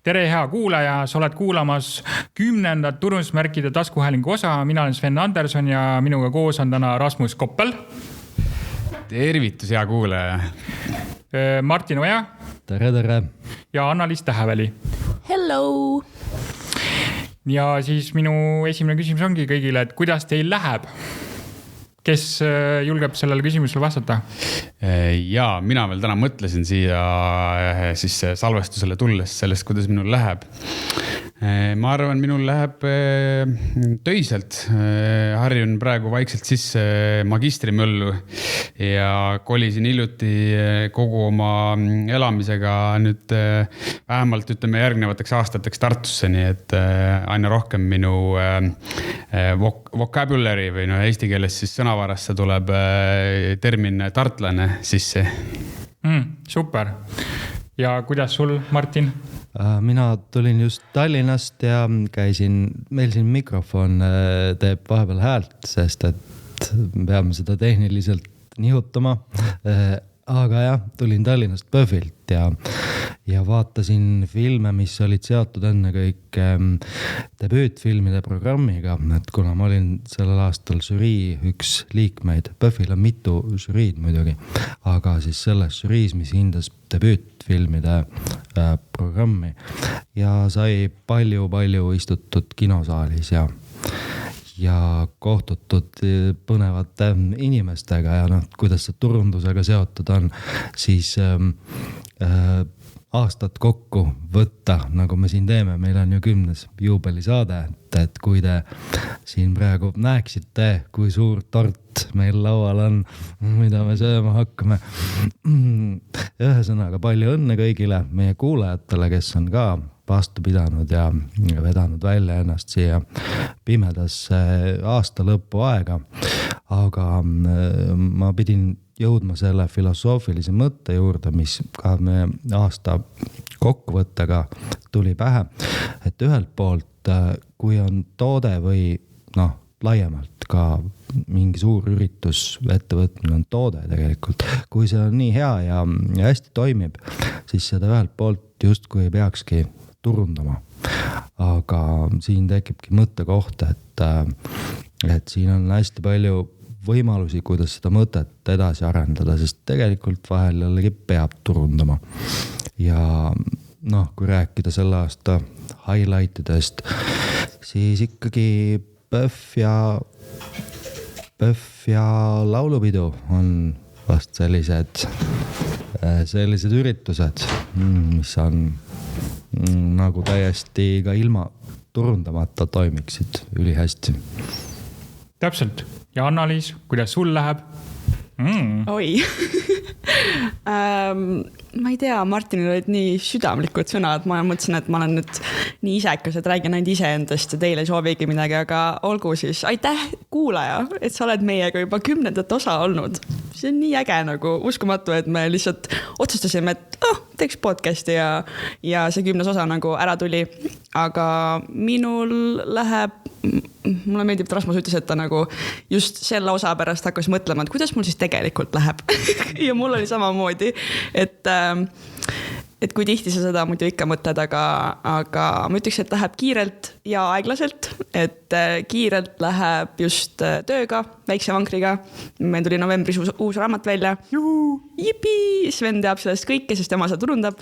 Tere, hea kuulaja, sa oled kuulamas 10. turundusmärkide taskuhäälingu osa. Mina olen Sven Anderson ja minuga koos on täna Rasmus Koppel. Tervitus, hea kuulaja. Martin Oja. Tere. Ja Anna-Liis Täheveli. Hello! Ja siis minu esimene küsimus ongi kõigile, et kuidas teil läheb? Kes julgeb sellele küsimusele vastata? Ja, mina veel täna mõtlesin siia siis salvestusele tulles sellest, kuidas minul läheb. Ma arvan, minul läheb töiselt. Harjun praegu vaikselt sisse magistrimöllu ja kolisin hiljuti kogu oma elamisega nüüd vähemalt ütleme järgnevateks aastateks Tartusse, nii et aina rohkem minu vocabulary või eesti keeles siis sõnavarasse tuleb termin tartlane sisse. Super. Ja kuidas sul, Martin? Mina tulin just Tallinnast ja käisin, meil siin mikrofon teeb vahepeal häält, sest et peame seda tehniliselt nihutama. Aga jah, tulin Tallinnast PÖFFilt ja vaatasin filme, mis olid seotud enne kõik debüütfilmide programmiga, et kuna ma olin sellel aastal žürii üks liikmeid, PÖFFil on mitu žüriid muidugi, aga siis selles žüriis, mis hindas debüütfilmide programmi ja sai palju istutud kinosaalis ja kohtutud põnevate inimestega ja kuidas see turundusega seotud on, siis aastat kokku võtta, nagu me siin teeme, meil on ju 10. juubelisaade, et kui te siin praegu näeksite, kui suur tort meil laual on, mida me sööma hakkame. Ühesõnaga, palju õnne kõigile meie kuulajatele, kes on ka vastu pidanud ja vedanud välja ennast siia pimedasse aasta lõpu aega. Aga ma pidin jõudma selle filosoofilise mõtte juurde, mis ka me aasta kokkuvõttega tuli pähe. Et ühelt poolt, kui on toode või laiemalt ka mingi suur üritus, ettevõtmine on toode tegelikult. Kui see on nii hea ja hästi toimib, siis seda ühelt poolt justkui ei peakski turundama. Aga siin tekibki mõttekoht, et siin on hästi palju võimalusi, kuidas seda mõtet edasi arendada, sest tegelikult vahel jällegi peab turundama. Ja kui rääkida selle aasta highlightidest, siis ikkagi PÖFF ja laulupidu on vast sellised üritused, mis on nagu täiesti ka ilma turundamata toimiksid ülihästi. Täpselt. Ja Anna-Liis, kuidas sul läheb? Oi. Ma ei tea, Martinil olid nii südamlikud sõnad, ma mõtlesin, et ma olen nüüd nii isekas, et räägin ainult iseendast ja teile ei soovigi midagi, aga olgu siis. Aitäh, kuulaja, et sa oled meiega juba 10. osa olnud. See on nii äge, uskumatu, et me lihtsalt otsustasime, et teeks podcasti ja see 10. osa ära tuli. Aga minul läheb, mulle meeldib, et Rasmus ütles, et ta just selle osa pärast hakkas mõtlema, et kuidas mul siis tegelikult läheb. Ja mul oli samamoodi, et kui tihti sa seda muidu ikka mõtled, aga ma ütleks, et läheb kiirelt ja aeglaselt, et kiirelt läheb just tööga, väikse vankriga. Meil tuli novembris uus raamat välja. Jipi! Sven teab sellest kõike, sest tema seda turundab.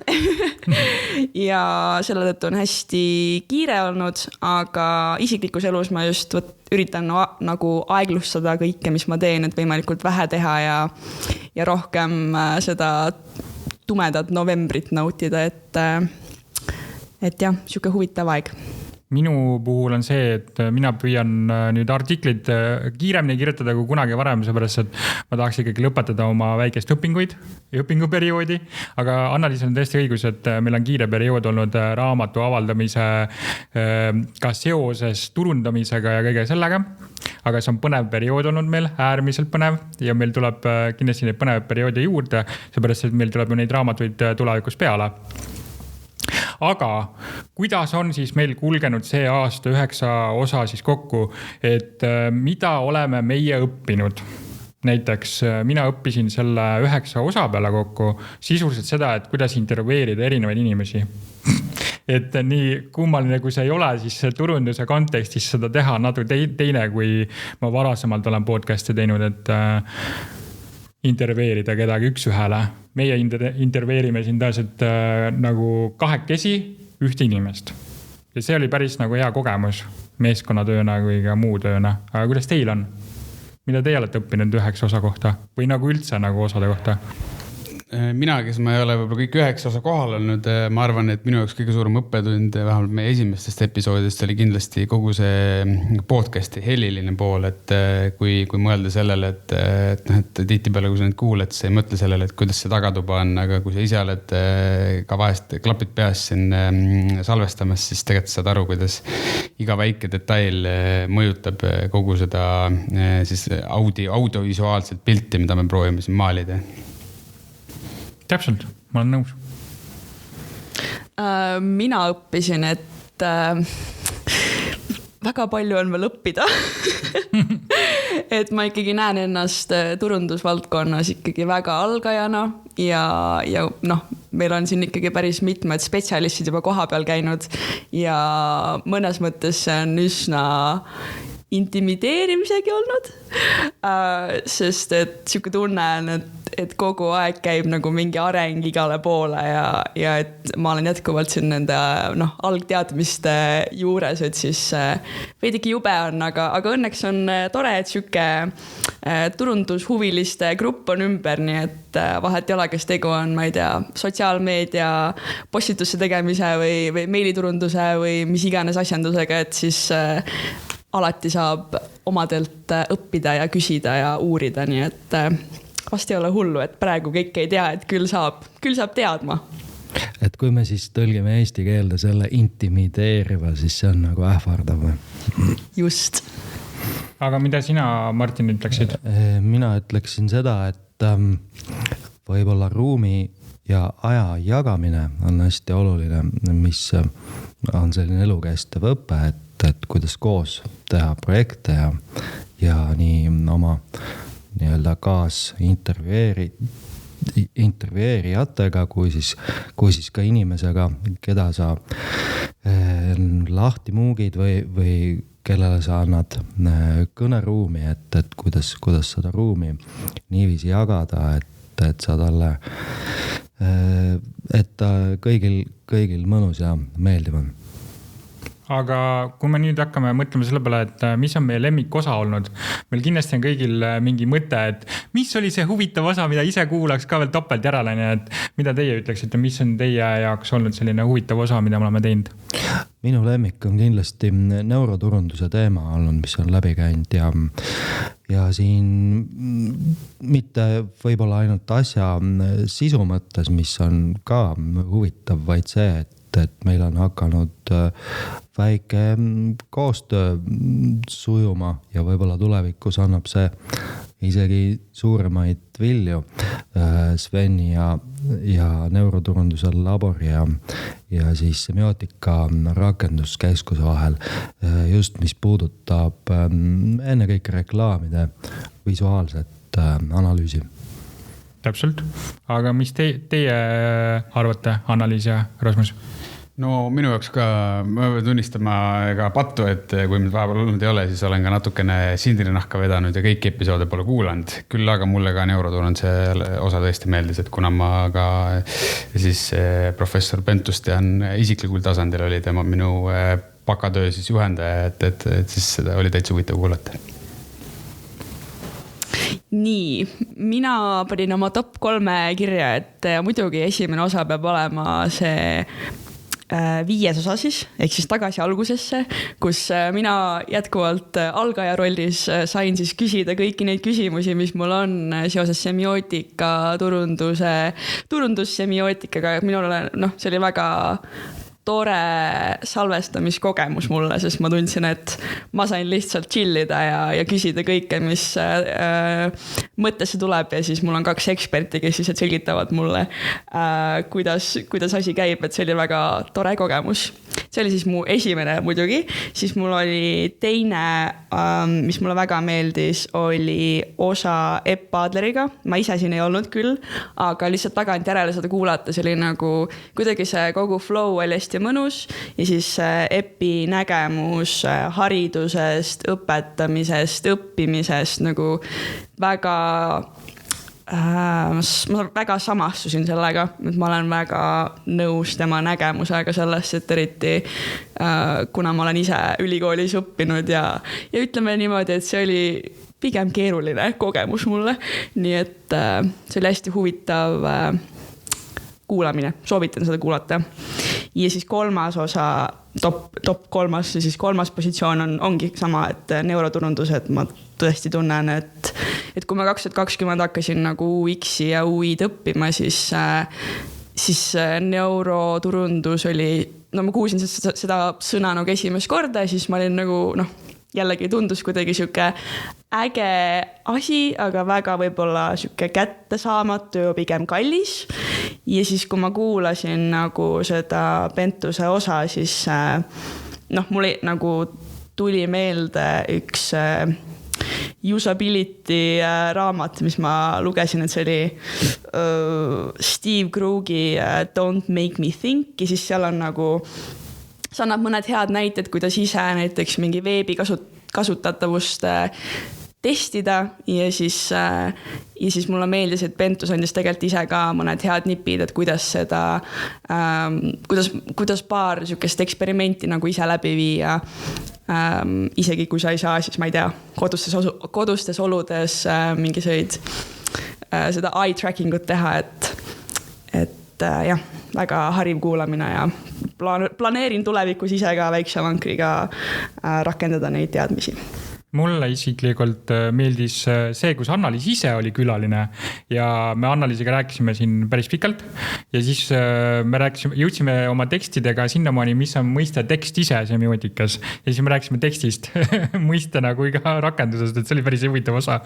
Ja selle tõttu on hästi kiire olnud, aga isiklikus elus ma just üritan aeglustada kõike, mis ma teen, et võimalikult vähe teha ja rohkem seda tumedat novembrit nautida, et jah, siuke huvitav aeg. Minu puhul on see, et mina püüan nüüd artiklid kiiremini kirjutada kui kunagi varem, seepärast, et ma tahaks ikkagi lõpetada oma väikest õpinguperioodi, aga Anna-Liis on tõesti õigus, et meil on kiire periood olnud raamatu avaldamise ka seoses turundamisega ja kõige sellega, aga see on põnev periood olnud meil, äärmiselt põnev ja meil tuleb kindlasti neid põnev perioodi juurde, seepärast, et meil tuleb neid raamatuid tulevikus peale. Aga kuidas on siis meil kulgenud see aasta 9 osa siis kokku, et mida oleme meie õppinud? näiteks mina õppisin selle 9 osa peale kokku sisuliselt seda, et kuidas intervjueerida erinevaid inimesi. Et nii kummaline, kui see ei ole, siis turunduse kontekstis seda teha natuke teine, kui ma varasemalt olen podcast'e teinud, et intervjueerida kedagi üks ühele. Meie intervjueerime siin tõeliselt nagu 2 ühte inimest. Ja see oli päris nagu hea kogemus meeskonnatööna kui ka muu tööna. Aga kuidas teil on? Mida teie olete õppinud 9 osa kohta või nagu üldse nagu osade kohta? Mina, kes ma ei ole võib-olla kõik 9 osa kohal olnud, ma arvan, et minu jaoks kõige suurem õppetund, vähemalt meie esimestest episoodidest oli kindlasti kogu see podcasti heliline pool, et kui mõelda sellele, et tihtipeale, kui sa nüüd kuuled, sa ei mõtle sellele, et kuidas see tagatuba on, aga kui sa ise oled ka vahest klapid peas siin salvestamas, siis tegelikult saad aru, kuidas iga väike detail mõjutab kogu seda siis audiovisuaalset pilti, mida me proovime siin maalida. Täpselt, ma olen nõus. Mina õppisin, et väga palju on veel õppida. Et ma ikkagi näen ennast turundusvaldkonnas ikkagi väga algajana ja meil on siin ikkagi päris mitmed spetsialistid juba koha peal käinud ja mõnes mõttes see on üsna intimideerimisegi olnud, sest et siuke tunne on, et kogu aeg käib nagu mingi areng igale poole ja et ma olen jätkuvalt siin nende algteadmiste juures, et siis veidike jube on, aga õnneks on tore, et siuke turundushuviliste grupp on ümber, nii et vahet ei ole, kas tegu on, ma ei tea, sotsiaalmeedia postitusse tegemise või meiliturunduse või mis iganes asjandusega, et siis alati saab omadelt õppida ja küsida ja uurida, nii et vast ei ole hullu, et praegu kõik ei tea, et küll saab teadma. Et kui me siis tõlgime eesti keelde selle intimideeriva, siis see on nagu ähvardav või? Just. Aga mida sina, Martin, ütleksid? Mina ütleksin seda, et võib-olla ruumi ja aja jagamine on hästi oluline, mis on selline elukestev õpe, et kuidas koos teha projekte ja nii oma nii-öelda intervjueerijatega kui siis ka inimesega, keda sa lahti muugid või kellele sa annad kõneruumi, et kuidas seda ruumi niiviisi jagada, et sa talle, et ta kõigil mõnus ja meeldiv on. Aga kui me nüüd hakkame mõtlema selle peale, et mis on meie lemmikosa olnud, meil kindlasti on kõigil mingi mõte, et mis oli see huvitav osa, mida ise kuulaks ka veel topelt järele, nii et mida teie ütleksite, mis on teie jaoks olnud selline huvitav osa, mida me oleme teinud? Minu lemmik on kindlasti neuroturunduse teema olnud, mis on läbi käinud ja siin mitte võib-olla ainult asja sisu mõttes, mis on ka huvitav, vaid see, et meil on hakanud väike koostöö sujuma ja võib-olla tulevikus annab see isegi suuremaid vilju Sveni ja neuroturunduse labori ja siis semiootika rakenduskeskuse vahel, just mis puudutab ennekõike reklaamide visuaalset analüüsi. Täpselt. Aga mis teie arvate, Annaliis ja Rasmus? No minu jaoks ka, ma pean tunnistama ka pattu, et kui mind vahepeal olnud ei ole, siis olen ka natukene sindrinahka vedanud ja kõiki episoode pole kuulanud. Küll aga mulle ka neuroturunduse osa tõesti meeldis, et kuna ma ka siis professor Pentust tean isiklikul tasandil, oli tema minu bakatöö siis juhendaja, et siis seda oli täitsa huvitav kuulata. Nii, mina panin oma top 3 kirja, et muidugi esimene osa peab olema see 5. osa siis, ehk siis tagasi algusesse, kus mina jätkuvalt algaja rollis sain siis küsida kõiki neid küsimusi, mis mul on seoses semiootika, turundussemiootika, minule, see oli väga tore salvestamiskogemus mulle, sest ma tundsin, et ma sain lihtsalt chillida ja küsida kõike, mis mõttesse tuleb ja siis mul on 2 eksperti, kes siis selgitavad mulle, kuidas asi käib, et see oli väga tore kogemus. see oli siis mu esimene muidugi, siis mul oli teine, mis mulle väga meeldis, oli osa Epp Adleriga. Ma ise siin ei olnud küll, aga lihtsalt tagantjärele seda kuulata, see oli nagu kuidagi see kogu flow oli hästi mõnus ja siis Eppi nägemus haridusest, õpetamisest, õppimisest nagu väga ma väga samastusin sellega, et ma olen väga nõus tema nägemusega sellest, et eriti kuna ma olen ise ülikoolis õppinud ja ütleme niimoodi, et see oli pigem keeruline kogemus mulle, nii et see oli hästi huvitav kuulamine, soovitan seda kuulata. Ja siis kolmas osa, top kolmas, siis kolmas positsioon ongi sama, et neuroturundus, et ma tõesti tunnen, et kui ma 2020 hakkasin nagu UX-i ja UI-d õppima, siis neuroturundus oli, no ma kuulsin seda sõna nagu esimest korda ja siis ma olin nagu, jällegi tundus kuidagi sihuke äge asi, aga väga võib-olla sihuke kättesaamatu ja pigem kallis. Ja siis, kui ma kuulasin nagu seda Pentuse osa, siis mulle nagu tuli meelde üks usability raamat, mis ma lugesin, et see oli Steve Krugi Don't Make Me Think ja siis seal on nagu, see annab mõned head näited, kuidas ise näiteks mingi veebi kasutatavust testida ja siis mulle meeldis, et Pentus andis tegelikult ise ka mõned head nipid, et kuidas seda, kuidas paar sükest eksperimenti nagu ise läbi viia. Isegi kui sa ei saa, siis ma ei tea, kodustes oludes mingiseid seda eye tracking ut teha, et jah, väga hariv kuulamine ja planeerin tulevikus ise ka väikse vankriga rakendada neid teadmisi. Mulle isiklikult meeldis see, kus Annaliis ise oli külaline ja me Annaliisiga rääkisime siin päris pikalt ja siis me jõudsime oma tekstidega sinnamaani, mis on mõiste tekst ise semiootikas ja siis me rääkisime tekstist mõistena kui ka rakendusest, et see oli päris huvitav osa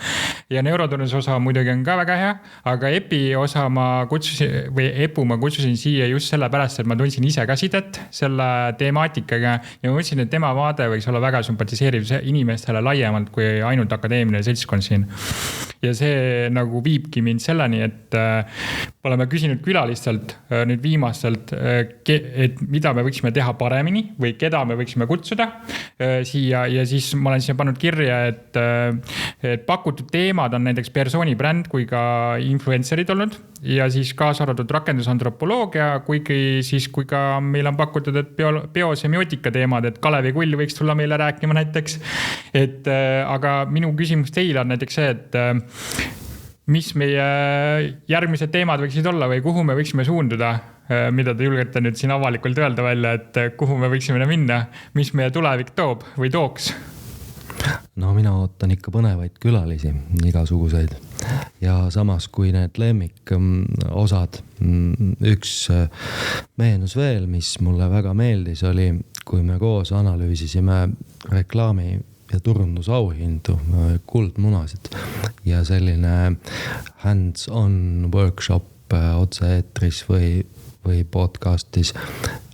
ja neuroturunduse osa muidugi on ka väga hea, aga Epi osa ma kutsusin siia just sellepärast, et ma tundsin ise ka sidet selle temaatikaga ja ma mõtlesin, et tema vaade võiks olla väga sümpatiseeriv inimestele laiemalt kui ainult akadeemiline seltskond siin. Ja see nagu viibki mind selleni, et oleme küsinud külalistelt nüüd viimastelt, et mida me võiksime teha paremini või keda me võiksime kutsuda siia ja siis ma olen siia pannud kirja, et pakutud teemad on näiteks persoonibränd kui ka influencerid olnud ja siis kaasa arvatud rakendusantropoloogia, kui ka meil on pakutud, et biosemiotika teemad, et Kalevi Kull võiks tulla meile rääkima näiteks, aga minu küsimus teile on näiteks see, et mis meie järgmised teemad võiksid olla või kuhu me võiksime suunduda, mida te julgete nüüd siin avalikult öelda välja, et kuhu me võiksime minna, mis meie tulevik toob või tooks? No mina ootan ikka põnevaid külalisi, igasuguseid. Ja samas kui need lemmik osad, üks meenus veel, mis mulle väga meeldis, oli, kui me koos analüüsisime reklaami ja turundusauhindu, kuldmunasid ja selline hands-on workshop otse-eetris või podcastis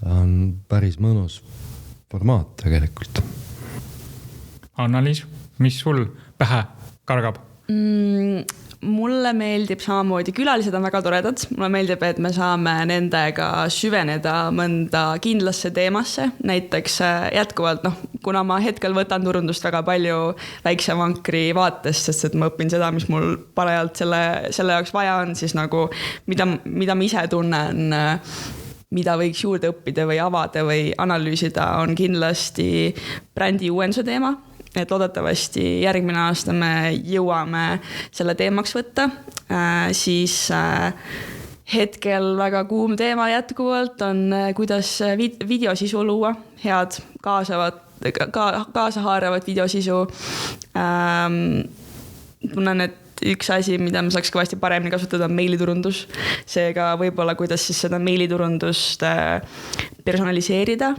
on päris mõnus formaat tegelikult. Annaliis, mis sul pähe kargab? Mulle meeldib samamoodi, külalised on väga toredad, mulle meeldib, et me saame nendega süveneda mõnda kindlasse teemasse, näiteks jätkuvalt, kuna ma hetkel võtan turundust väga palju väikse vankri vaatest, sest et ma õpin seda, mis mul parajalt selle jaoks vaja on, siis nagu mida ma ise tunnen, mida võiks juurde õppida või avada või analüüsida, on kindlasti brändi uuenduse teema. Et loodetavasti järgmine aasta me jõuame selle teemaks võtta, siis hetkel väga kuum teema jätkuvalt on, kuidas videosisu luua, head kaasahaaravat videosisu. Tunnen, et üks asi, mida me saaks kõvasti paremini kasutada, on meiliturundus. Seega võib-olla, kuidas siis seda meiliturundust personaliseerida.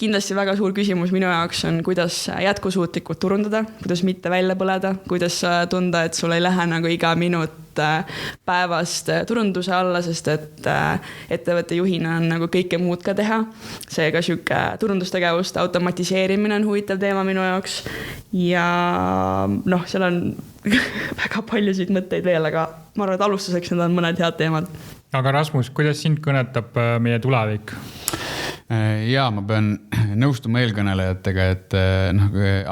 Kindlasti väga suur küsimus minu jaoks on, kuidas jätkusuutlikult turundada, kuidas mitte välja põleda, kuidas tunda, et sul ei lähe nagu iga minut päevast turunduse alla, sest et ettevõtte juhina on nagu kõike muud ka teha. Seega sihuke turundustegevuste automatiseerimine on huvitav teema minu jaoks ja noh, seal on väga paljusid mõtteid veel, aga ma arvan, et alustuseks need on mõned head teemad. Aga Rasmus, kuidas sind kõnetab meie tulevik? Ja ma pean nõustuma eelkõnelejatega, et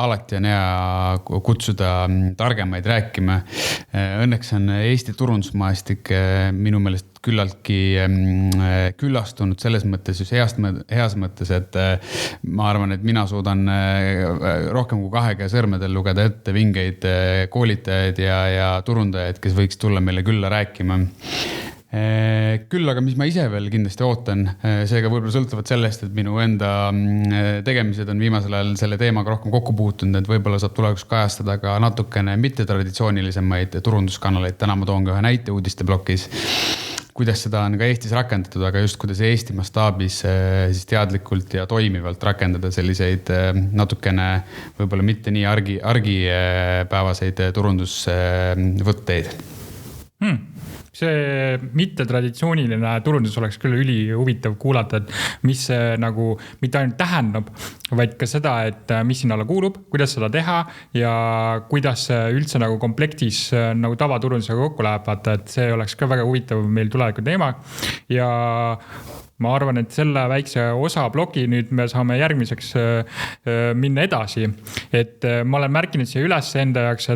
alati on hea kutsuda targemaid rääkima. Õnneks on Eesti turundusmaastik minu meelest küllaltki küllastunud selles mõttes, heas mõttes, et ma arvan, et mina suudan rohkem kui 2 käe sõrmedel lugeda ette vingeid koolitajaid ja turundajaid, kes võiks tulla meile külla rääkima. Küll, aga mis ma ise veel kindlasti ootan, seega võib-olla sõltuvad sellest, et minu enda tegemised on viimasel ajal selle teemaga rohkem kokku puutunud, et võib-olla saab tulevikus kajastada ka natukene mittetraditsioonilisemaid turunduskanaleid. Täna ma toon ka ühe näite uudisteblokis, kuidas seda on ka Eestis rakendatud, aga just kuidas Eesti mastaabis siis teadlikult ja toimivalt rakendada selliseid natukene võib-olla mitte nii argipäevaseid turundusvõtteid. See mittetraditsiooniline turundus oleks küll üli huvitav kuulata, et mis see nagu mitte ainult tähendab, vaid ka seda, et mis siin alla kuulub, kuidas seda teha ja kuidas see üldse nagu komplektis nagu tavaturundusega kokku läheb, vaata, et see oleks ka väga huvitav meil tuleviku teema ja ma arvan, et selle väikse osa bloki nüüd me saame järgmiseks minna edasi. Et ma olen märkinud siia üles enda jaoks,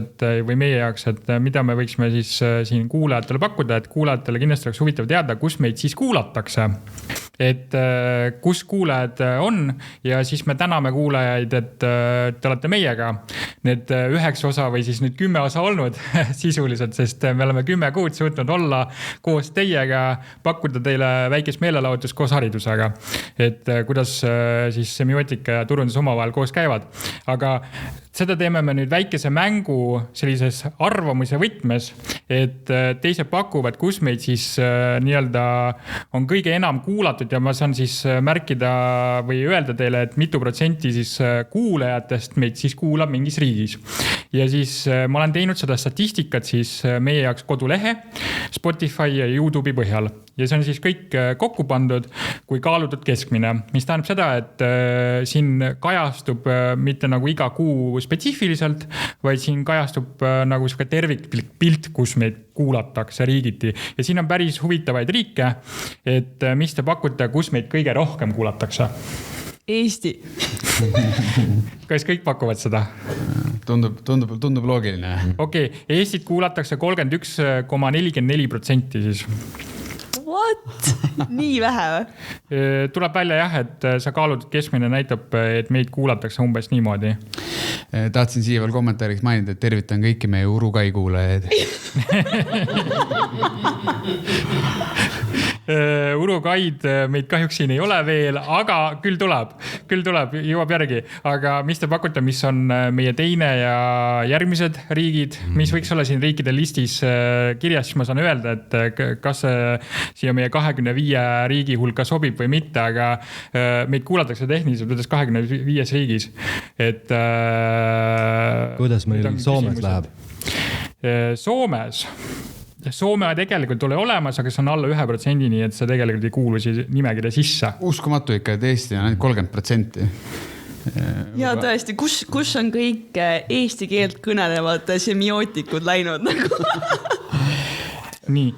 või meie jaoks, et mida me võiksime siis siin kuulajatele pakkuda, et kuulajatele kindlasti oleks huvitav teada, kus meid siis kuulatakse. Et kus kuulajad on ja siis me täname kuulajaid, et te olete meiega need 9 osa või siis nüüd 10 osa olnud sisuliselt, sest me oleme 10 kuud suutnud olla koos teiega, pakkuda teile väikest meelelahutus koos haridusega, et kuidas siis semiootika ja turundus omavahel koos käivad. Aga seda teeme me nüüd väikese mängu sellises arvamuse võtmes, et teised pakuvad, kus meid siis nii-öelda on kõige enam kuulatud ja ma saan siis märkida või öelda teile, et mitu protsenti siis kuulajatest meid siis kuulab mingis riigis. Ja siis ma olen teinud seda statistikat siis meie jaoks kodulehe, Spotify ja YouTube'i põhjal. Ja see on siis kõik kokku pandud kui kaalutud keskmine, mis tähendab seda, et siin kajastub mitte nagu iga kuu spetsiifiliselt, vaid siin kajastub nagu selline terviklik pilt, kus meid kuulatakse riigiti. Ja siin on päris huvitavaid riike, et mis te pakute, kus meid kõige rohkem kuulatakse? Eesti. Kas kõik pakuvad seda? Tundub loogiline. Okei, Eestit kuulatakse 31,44% siis. What? Nii vähe või? Tuleb välja jah, et sa kaalud keskmine näitab, et meid kuulatakse umbes niimoodi. Tahtsin siia veel kommentaariks mainida, et tervitan kõiki meie Uruguay kuulajaid. Uruguay'd meid kahjuks siin ei ole veel, aga küll tuleb, jõuab järgi. Aga mis te pakute, mis on meie teine ja järgmised riigid, mis võiks olla siin riikide listis kirjas, siis ma saan öelda, et kas siia meie 25 riigi hulka sobib või mitte, aga meid kuulatakse tehniliselt üles 25 riigis. Et kuidas meil Soomes läheb? Soome tegelikult ole olemas, aga see on alla 1%, nii et see tegelikult ei kuulu nimekirja sisse. Uskumatu ikka, et Eesti on ainult 30%. Ja tõesti, kus on kõik eesti keelt kõnelevad semiootikud läinud nagu? Nii,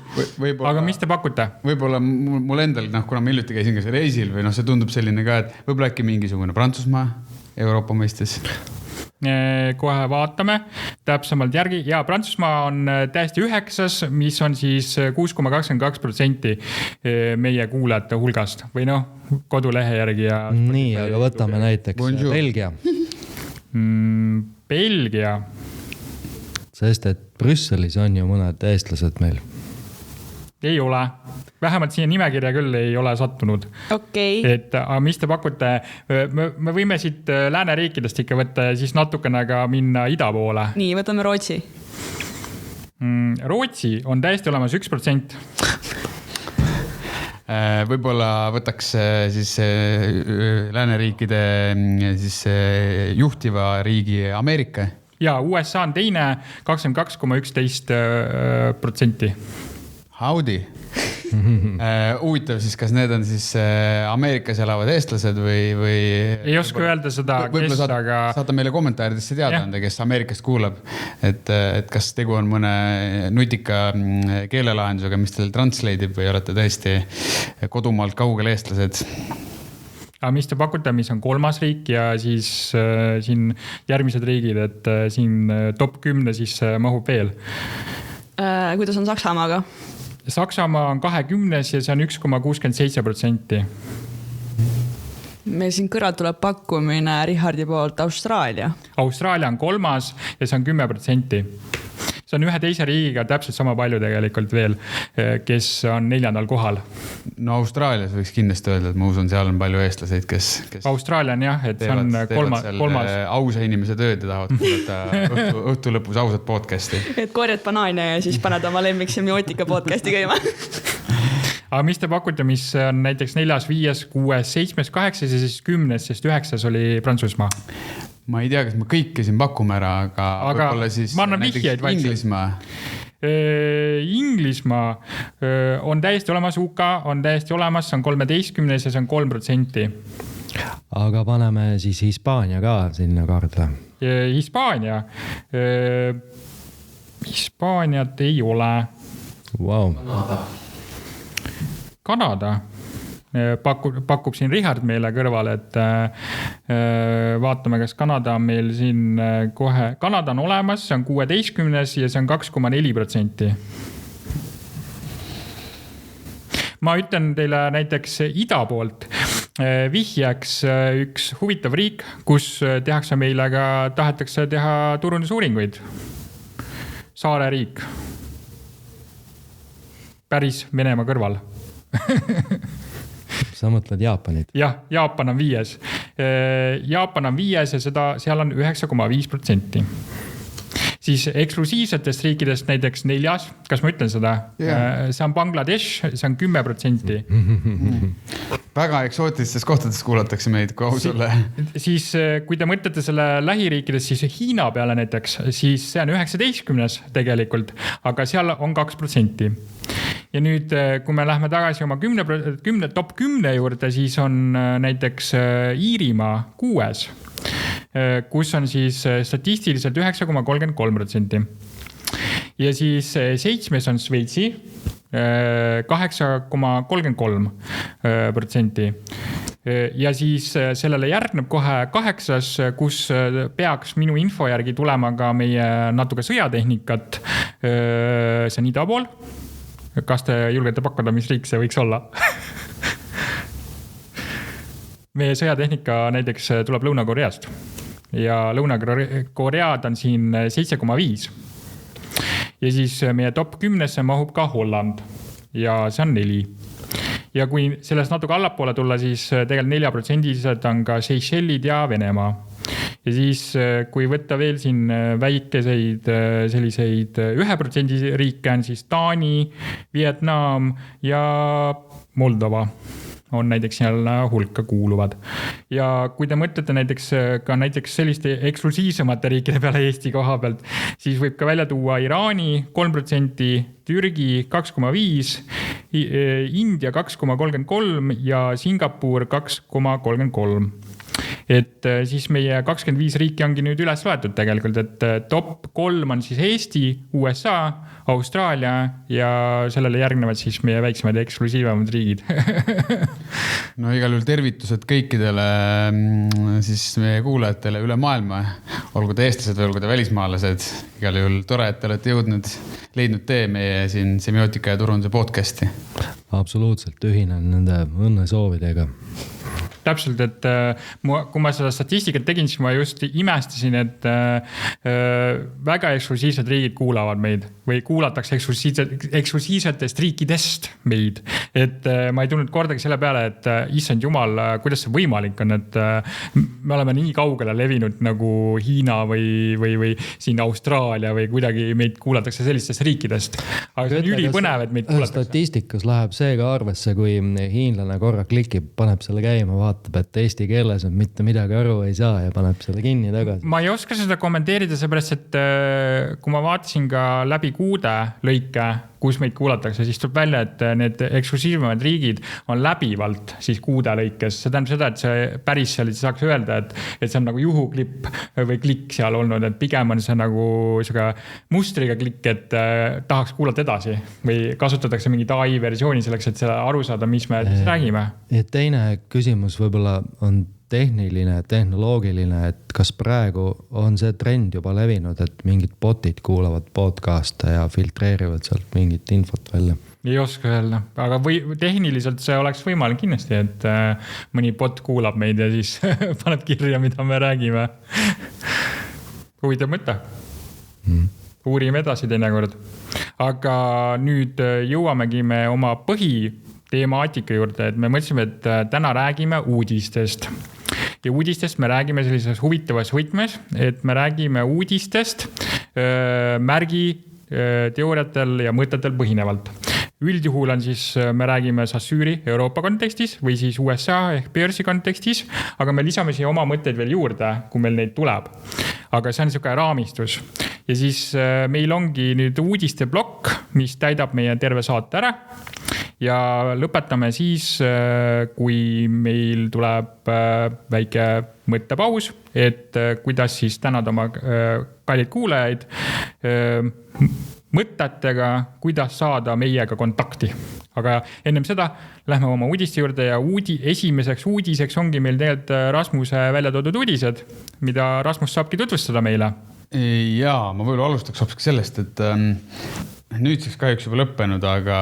aga mis te pakute? Võib-olla mul endal, kuna ma hiljuti käisin ka see reisil või see tundub selline ka, et võib-olla äkki mingisugune Prantsusmaa Euroopa mõistes. Kohe vaatame täpsemalt järgi. Ja Prantsusmaa on täiesti 9, mis on siis 6,22% meie kuulajate hulgast või kodulehe järgi. Ja nii, aga võtame näiteks Bonjour. Belgia. Belgia. Sest et Brüsselis on ju mõned eestlased meil. Ei ole. Vähemalt siia nimekirja küll ei ole sattunud. Okay. Et mis te pakute? Me võime siit lääneriikidest ikka võtta ja siis natukene ka minna ida poole. Nii, võtame Rootsi. Rootsi on täiesti olemas 1%. Võib-olla võtaks siis lääneriikide siis juhtiva riigi Ameerika. ja USA on teine 22,11%. Howdy. Huvitav siis, kas need on siis Ameerikas elavad eestlased või... Ei oska öelda seda, kes, aga... Saata meile kommentaaridesse teada anda, kes Ameerikast kuulab, et kas tegu on mõne nutika keelelahendusega, mis teil translate ib või olete tõesti kodumaalt kaugel eestlased. Aga mis te pakute, mis on 3. riik ja siis siin järgmised riigid, et siin top 10 siis mahub veel? Kuidas on Saksamaaga? Saksamaa on 20 ja see on 1,67%. Meil siin kõrval tuleb pakkumine Richardi poolt Austraalia. Austraalia on 3. ja see on 10%. See on ühe teise riigiga täpselt sama palju tegelikult veel, kes on 4. kohal. No Austraalias võiks kindlasti öelda, et ma usun, seal on palju eestlaseid, kes Austraalia on jah, et see on 3. ausa inimese tööd ja tahavad kuulata õhtu lõpus ausat podcasti. Et korjad banaane ja siis paned oma lemmik semiootika podcasti käima. Aga mis te pakute, mis on näiteks 4., 5., 6., 7., 8. ja siis 10., sest 9. oli Prantsusmaa? Ma ei tea, kas me kõike siin pakume ära, aga võib-olla siis ma annan vihjeid Inglismaa. Inglismaa on täiesti olemas, UK on täiesti olemas, see on 13. ja see on 3%. Aga paneme siis Hispaania ka sinna kaardile. Hispaania. Hispaaniat ei ole. Wow. Kanada pakub siin Richard meile kõrval, et vaatame, kas Kanada on meil siin kohe. Kanada on olemas, see on 16. ja see on 2,4%. Ma ütlen teile näiteks ida poolt vihjaks üks huvitav riik, kus tehakse meile ka, tahetakse teha turundusuuringuid. Saare riik. Päris Venemaa kõrval. Sa mõtled Jaapanit? Jah, Jaapan on 5. Jaapan on 5 ja seal on 9,5%. Siis eksklusiivsetest riikidest näiteks 4. Kas ma ütlen seda? Yeah. See on Bangladesh, see on 10%. Väga eksootilistes kohtades kuulatakse meid, kui ausule. Siis kui te mõtlete selle lähiriikidest, siis Hiina peale näiteks, siis see on 19. tegelikult, aga seal on 2%. Ja nüüd, kui me lähme tagasi oma 10 top 10 juurde, siis on näiteks Iirimaa 6, kus on siis statistiliselt 9,33%. Ja siis 7 on Šveitsi 8,33%. Ja siis sellele järgneb kohe 8, kus peaks minu info järgi tulema ka meie natuke sõjatehnikat. See on ida pool. Kas te julgete pakkuda, mis riik see võiks olla? Meie sõjatehnika näiteks tuleb Lõuna-Koreast ja Lõuna-Koread on siin 7,5. Ja siis meie top 10 mahub ka Holland ja see on 4. Ja kui sellest natuke allapoole tulla, siis tegelikult 4% on ka Seychellid ja Venemaa. Ja siis, kui võtta veel siin väikeseid selliseid 1% riike on siis Taani, Vietnam ja Moldova on näiteks seal hulka kuuluvad. Ja kui te mõtlete näiteks selliste eksklusiivsemate riikide peale Eesti koha pealt, siis võib ka välja tuua Iraani 3%, Türgi 2,5%, India 2,33% ja Singapur 2,33%. Et siis meie 25 riiki ongi nüüd üles loetud tegelikult, et top 3 on siis Eesti, USA, Austraalia ja sellele järgnevad siis meie väiksemad ja eksklusiivemad riigid. No igal juhul tervitused kõikidele siis meie kuulajatele üle maailma, olgu te eestlased või olgu te välismaalased. Igal juhul tore, et te olete leidnud tee meie siin semiotika ja turunduse podcasti. Absoluutselt ühinen nende õnnesoovidega. Täpselt, et kui ma seda statistikat tegin, siis ma just imestasin, et väga eksklusiivsed riigid kuulavad meid või kuulatakse eksklusiivsetest riikidest meid. Et ma ei tulnud kordagi selle peale, et issand jumal, kuidas see võimalik on, et me oleme nii kaugele levinud nagu Hiina või siin Austraalia või kuidagi meid kuulatakse sellistest riikidest. Aga see on ülipõnev, et meid kuulatakse. Statistikas läheb see ka arvesse, kui hiinlane korra klikib, paneb selle käima, vaatab vaatab, et eesti keeles on mitte midagi aru ei saa ja paneb selle kinni tagasi. Ma ei oska seda kommenteerida, seepärast, et kui ma vaatasin ka läbi kuude lõike, kus meid kuulatakse, siis tuleb välja, et need eksklusiivsemad riigid on läbivalt siis kuude lõikes. See tähendab seda, et see päris seal ei saaks öelda, et see on nagu juhuklipp või klikk seal olnud, et pigem on see nagu mustriga klikk, et tahaks kuulata edasi või kasutatakse mingit AI versiooni selleks, et selle aru saada, mis me räägime. Ja teine küsimus võib-olla on tehniline, tehnoloogiline, et kas praegu on see trend juba levinud, et mingid botid kuulavad podcast'e ja filtreerivad sealt mingit infot välja? Ei oska öelda, aga tehniliselt see oleks võimalik kindlasti, et mõni bot kuulab meid ja siis paneb kirja, mida me räägime. Huvitav mõte. Uurime edasi teinekord. Aga nüüd jõuamegi me oma põhiteemaatika juurde, et me mõtlesime, et täna räägime uudistest. Ja uudistest me räägime sellises huvitavas võtmes, et me räägime uudistest märgi teooriatel ja mõtetel põhinevalt. Üldjuhul on siis, me räägime Saussuri Euroopa kontekstis või siis USA ehk Pearsi kontekstis, aga me lisame siia oma mõtteid veel juurde, kui meil neid tuleb. Aga see on niisugune raamistus. Ja siis meil ongi nüüd uudiste blokk, mis täidab meie terve saate ära. Ja lõpetame siis, kui meil tuleb väike mõttepaus, et kuidas siis tänada oma kallid kuulajaid mõtetega, kuidas saada meiega kontakti. Aga ennem seda lähme oma uudiste juurde ja esimeseks uudiseks ongi meil tegelikult Rasmuse välja toodud uudised, mida Rasmus saabki tutvustada meile. Jaa, ma võib-olla alustaks hoopis sellest, et nüüdseks kahjuks juba lõppenud, aga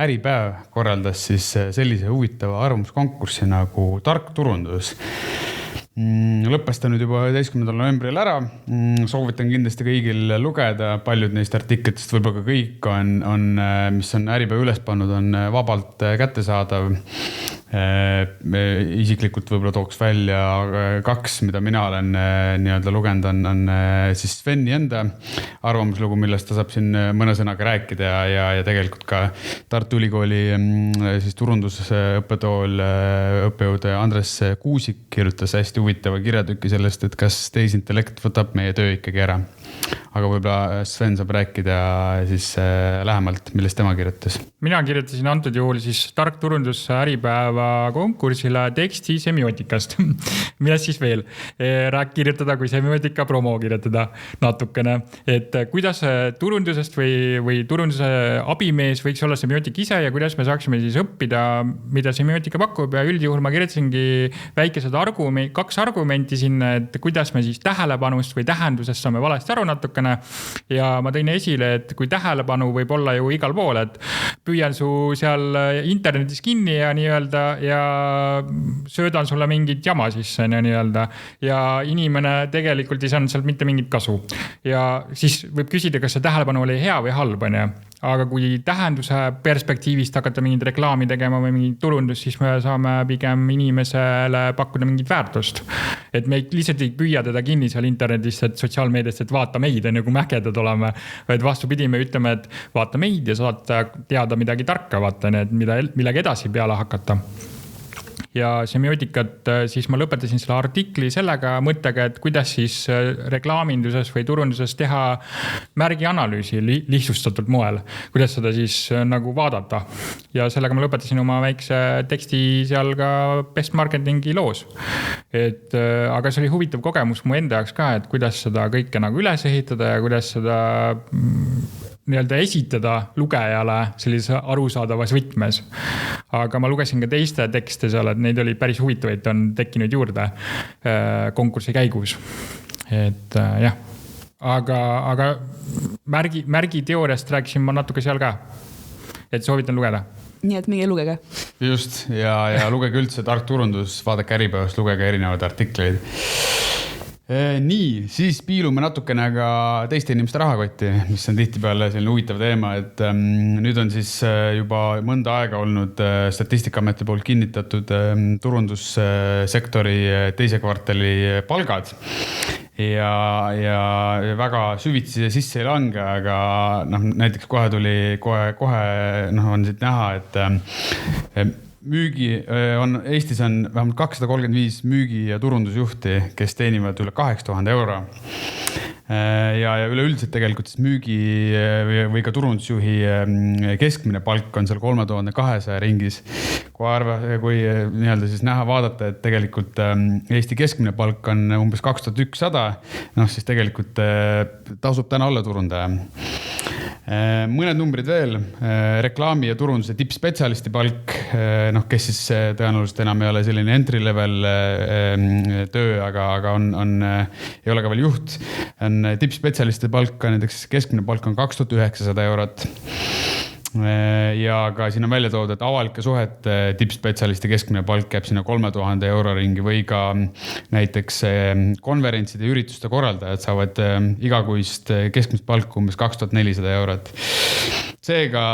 Äripäev korraldas siis sellise huvitava arvamuskonkurssi nagu Tark turundus. Lõppes ta nüüd juba 11. novembril ära. Soovitan kindlasti kõigil lugeda. Paljud neist artiklitest, võib-olla ka kõik mis on Äripäev üles pannud, on vabalt kättesaadav. Isiklikult võib-olla tooks välja 2, mida mina olen nii-öelda lugenud, on siis Sveni enda arvamuslugu, millest ta saab siin mõne sõnaga rääkida ja tegelikult ka Tartu Ülikooli siis turundusõppetool õppejõud Andres Kuusik kirjutas hästi huvitava kirjatüki sellest, et kas tehisintellekt võtab meie töö ikkagi ära. Aga võib-olla Sven saab rääkida siis lähemalt, millest tema kirjutas. Mina kirjutasin antud juhul siis Tark turundus Äripäeva konkursile teksti semiootikast. Millest siis veel? Kirjutada kui semiotika promo kirjutada natukene. Et kuidas turundusest või turunduse abimees võiks olla semiootik ise ja kuidas me saaksime siis õppida, mida semiootika pakub. Ja üldjuhul ma kirjutasingi väikesed 2 argumenti sinna, et kuidas me siis tähelepanust või tähendusest saame valesti aru natukene. Ja ma tõin esile, et kui tähelepanu võib olla ju igal pool, et püüan su seal internetis kinni ja nii-öelda ja söödan sulle mingit jama sisse nii-öelda ja inimene tegelikult ei saanud sealt mitte mingit kasu. Ja siis võib küsida, kas see tähelepanu oli hea või halb, aga kui tähenduse perspektiivist hakata mingit reklaami tegema või mingit turundust, siis me saame pigem inimesele pakkuda mingit väärtust. Et me lihtsalt ei püüa teda kinni seal internetist, et sotsiaalmeediast, et vaata meid, kui mäkedad oleme. Et vastupidi, me ütleme, et vaata meid ja saad teada midagi tarka, vaata need, millega edasi peale hakata. Ja semiootikat siis ma lõpetasin selle artikli sellega mõttega, et kuidas siis reklaaminduses või turunduses teha märgianalüüsi lihtsustatult moel. Kuidas seda siis nagu vaadata. Ja sellega ma lõpetasin oma väikse teksti seal ka best marketingi loos. Aga see oli huvitav kogemus mu enda jaoks ka, et kuidas seda kõike nagu üles ehitada ja kuidas seda nii-öelda esitada lugejale sellise arusaadavas võtmes. Aga ma lugesin ka teiste tekste seal, et neid oli päris huvitavaid, on tekkinud juurde konkursi käigus. Et jah, aga märgi teooriast rääkisin ma natuke seal ka, et soovitan lugeda. Nii et minge lugege. Just, ja lugege üldse Tark turundus, vaadake Äripäevast, lugege erinevaid artikleid. Nii, siis piilume natukene ka teiste inimeste rahakotti, mis on tihtipeale selline huvitav teema, et nüüd on siis juba mõnda aega olnud Statistikaameti poolt kinnitatud turundussektori teise kvartali palgad ja väga süvitsi sisse ei lange, aga näiteks kohe on siit näha, et Eestis on vähemalt 235 müügi- ja turundusjuhti, kes teenivad üle 8000 euro. Ja üleüldiselt tegelikult siis müügi või ka turundusjuhi keskmine palk on seal 3200 ringis. Kui nii-öelda siis vaadata, et tegelikult Eesti keskmine palk on umbes 2100, siis tegelikult tasub täna olla turundaja. Mõned numbrid veel, reklaami ja turunduse tippspetsialisti palk, kes siis tõenäoliselt enam ei ole selline entry level töö, aga ei ole ka veel juht. Tippspetsialisti palk, näiteks keskmine palk on 2900 eurot. Ja ka siin on välja toodud, et avalike suhete tippspetsialisti keskmine palk jääb sinna 3000 euro ringi või ka näiteks konverentside ja ürituste korraldajad saavad igakuist keskmist palku umbes 2400 eurot. Seega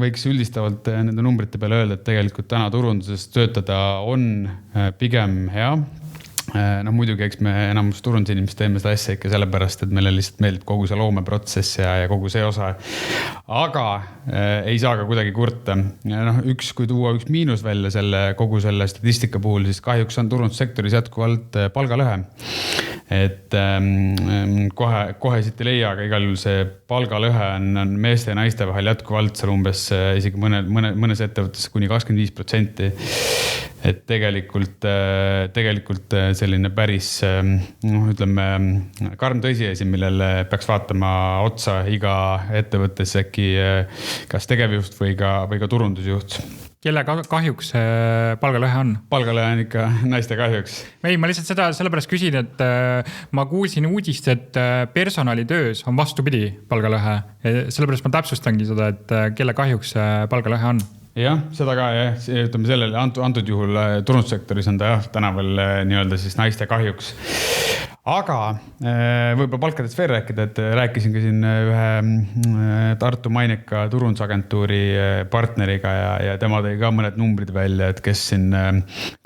võiks üldistavalt nende numbrite peale öelda, et tegelikult täna turunduses töötada on pigem hea. Muidugi, eks me enamus turundusinimesed teeme seda asja ikka sellepärast, et meile lihtsalt meeldib kogu see loomeprotsess ja kogu see osa. Aga ei saa ka kuidagi kurta. Kui tuua üks miinus välja kogu selle statistika puhul, siis kahjuks on turundussektoris jätkuvalt palgalõhe. Et kohe siit ei leia, aga igal juhul see palgalõhe on meeste ja naiste vahel jätkuvalt seal umbes isegi mõnes ettevõttes kuni 25%. Et tegelikult selline päris, ütleme, karm tõsiasi, millele peaks vaatama otsa iga ettevõttes äkki kas tegevjuht või ka turundusjuht. Kelle kahjuks palgalõhe on? Palgalõhe on ikka naiste kahjuks. Ei, ma lihtsalt sellepärast küsin, et ma kuulsin uudist, et personalitöös on vastupidi palgalõhe. Sellepärast ma täpsustangi seda, et kelle kahjuks palgalõhe on. Jah, seda ka, ütleme sellele antud juhul turundussektoris on ta täna veel nii-öelda siis naiste kahjuks. Aga võib-olla palkadest veel rääkida, et rääkisin ka siin ühe Tartu maineka turundusagentuuri partneriga ja tema tõi ka mõned numbrid välja, et kes siin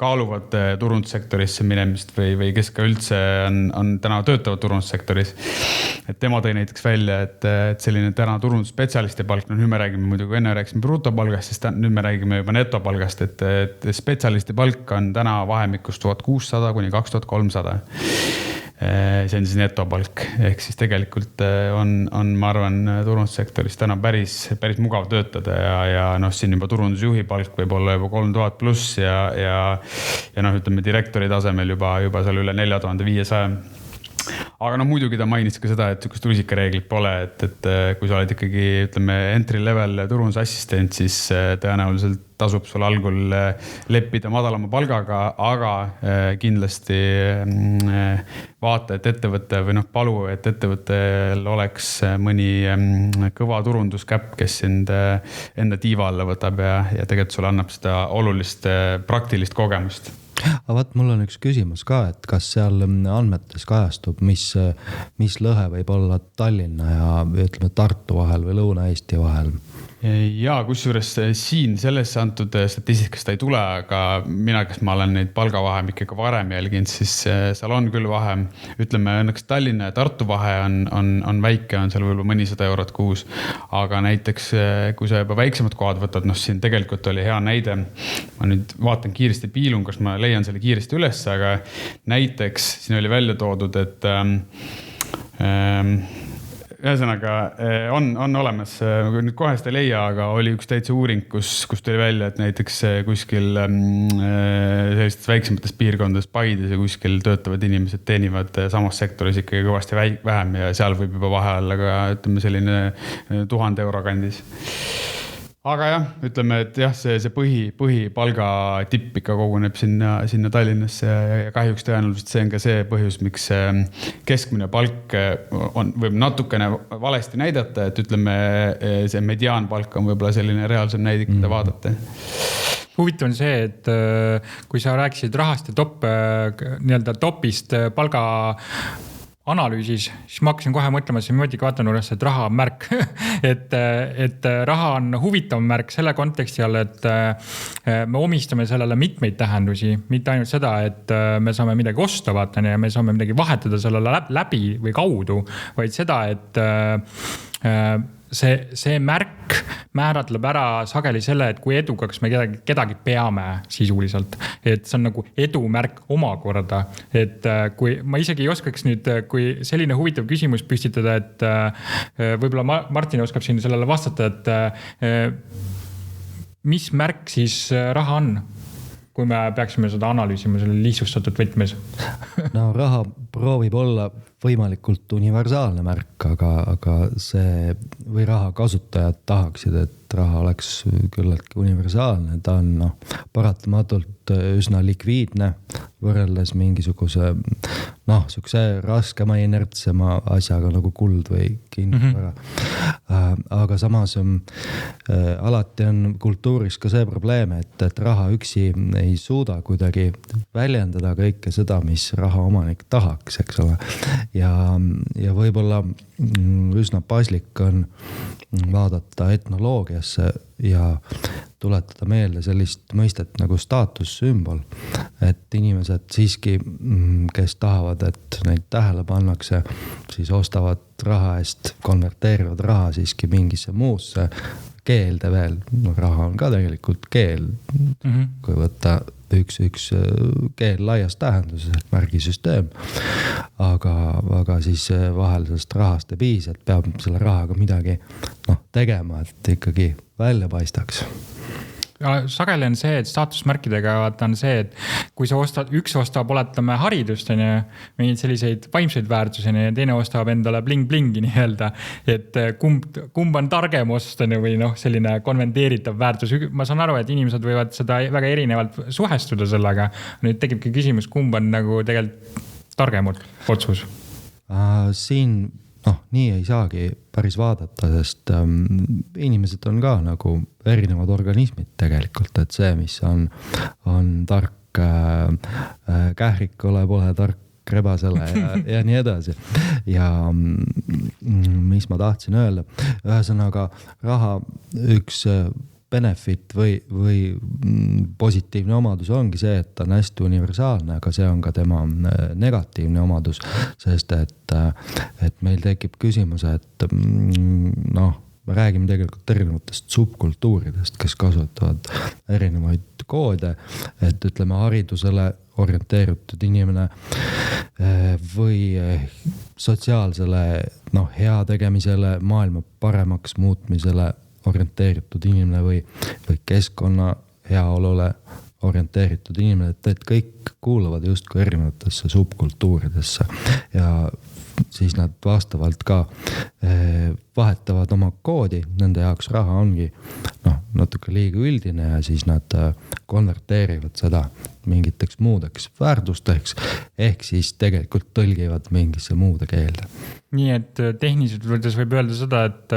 kaaluvad turundussektorisse minemist või kes ka üldse on täna töötavad turundussektoris. Et tema tõi näiteks välja, et selline täna turundusspetsialisti palk, nüüd me räägime muidugi enne rääkisime brutopalgast, siis nüüd me räägime juba netopalgast, et spetsialisti palk on täna vahemikus 1600 kuni 2300. See on siis netopalk, ehk siis tegelikult on ma arvan, turundussektoris täna päris mugav töötada ja siin juba turundusjuhi palk võib olla juba 3000 pluss ja ütleme direktori tasemel juba seal üle 4500. Aga muidugi ta mainis ka seda, et niisugust rusikareeglit pole, et kui sa oled ikkagi, ütleme, entry level turundusassistent, siis tõenäoliselt tasub sul algul leppida madalama palgaga, aga kindlasti vaata, et ettevõte või palu, et ettevõttel oleks mõni kõva turunduskäpp, kes sind enda tiiva alla võtab ja tegelikult sulle annab seda olulist praktilist kogemust. Aga vaat, mul on üks küsimus ka, et kas seal andmetes kajastub, mis lõhe võib olla Tallinna ja ütleme Tartu vahel või Lõuna-Eesti vahel? Ja kusjuures siin sellesse antud statistikast ei tule, aga mina, kes ma olen neid palgavahemikke ka varem jälginud, siis seal on küll vahe. Ütleme, õnneks Tallinna ja Tartu vahe on väike, on seal võib-olla mõnisada eurot kuus. Aga näiteks, kui sa juba väiksemad kohad võtad, siin tegelikult oli hea näide. Ma nüüd vaatan kiiresti piilun, kas ma leian selle kiiresti üles, aga näiteks siin oli välja toodud, et ühesõnaga on olemas, nüüd kohe seda ei leia, aga oli üks täitsa uuring, kus tuli välja, et näiteks kuskil sellistes väiksemates piirkondades Paides ja kuskil töötavad inimesed teenivad samas sektoris ikkagi kõvasti vähem ja seal võib juba vahe olla ka, ütleme, selline 1000 euro kandis. Aga jah, ütleme, et jah, see põhipalga tipp ikka koguneb sinna Tallinnasse ja kahjuks tõenäoliselt see on ka see põhjus, miks keskmine palk võib natukene valesti näidata, et ütleme, see mediaanpalk on võib-olla selline reaalsem näidik, mida vaadata. Huvitav on see, et kui sa rääkisid rahast ja topist palga analüüsis, siis ma hakkasin kohe mõtlema semiotika vaatenurjast, et raha on märk. et raha on huvitav märk selle konteksti all, et me omistame sellele mitmeid tähendusi, mitte ainult seda, et me saame midagi osta vaatane ja me saame midagi vahetada sellele läbi või kaudu, vaid seda, et see märk määratleb ära sageli selle, et kui edukaks me kedagi peame sisuliselt. Et see on nagu edumärk omakorda. Et kui ma isegi ei oskaks nüüd, kui selline huvitav küsimus püstitada, et võib-olla Martin oskab siin sellele vastata, et mis märk siis raha on? Kui me peaksime seda analüüsima selle lihtsustatud võtmes. No raha proovib olla võimalikult universaalne märk, aga see või raha kasutajad tahaksid, et raha oleks küllaltki universaalne. Ta on paratamatult üsna likviidne võrreldes mingisuguse sukse raskema inertsema asjaga nagu kuld või kinnisvara. Aga samas alati on kultuuris ka see probleem, et raha üksi ei suuda kuidagi väljendada kõike seda, mis raha omanik tahaks, eks ole. Ja võib-olla üsna paslik on vaadata etnoloogiasse ja tuletada meelde sellist mõistet nagu staatussümbol. Et inimesed siiski, kes tahavad, et neid tähele pannakse, siis ostavad raha eest, konverteerivad raha siiski mingisse muusse keelde veel. Raha on ka tegelikult keel, kui võtta üks keel laias tähenduses, et märgisüsteem. Aga siis vahel sellest rahast ei piisa, et peab selle rahaga midagi tegema, et ikkagi välja paistaks. Sageli on see, et staatusmärkidega on see, et kui sa üks ostab, oletame haridust, mingid selliseid vaimseid väärtuseni ja teine ostab endale bling-blingi nii-öelda, et kumb on targem ost või selline konventeeritav väärtus. Ma saan aru, et inimesed võivad seda väga erinevalt suhestuda sellega. Nüüd tekibki küsimus, kumb on nagu tegelikult targem otsus? Siin nii ei saagi päris vaadata, sest inimesed on ka nagu erinevad organismid tegelikult, et see, mis on tark kährikule, pole tark rebasele ja nii edasi. Ja mis ma tahtsin öelda, ühesõnaga raha üks benefit või positiivne omadus ongi see, et ta on hästi universaalne, aga see on ka tema negatiivne omadus, sest et meil tekib küsimus, et me räägime tegelikult erinevatest subkultuuridest, kes kasutavad erinevaid koode, et ütleme haridusele orienteeritud inimene või sotsiaalsele hea tegemisele, maailma paremaks muutmisele orienteeritud inimene või keskkonna heaolule orienteeritud inimene, et kõik kuuluvad justkui erinevatesse subkultuuridesse ja siis nad vastavalt ka vahetavad oma koodi, nende jaoks raha ongi natuke liiga üldine ja siis nad konverteerivad seda mingiteks muudeks väärtusteks ehk siis tegelikult tõlgivad mingisse muude keelde. Nii et tehniliselt võttes võib öelda seda, et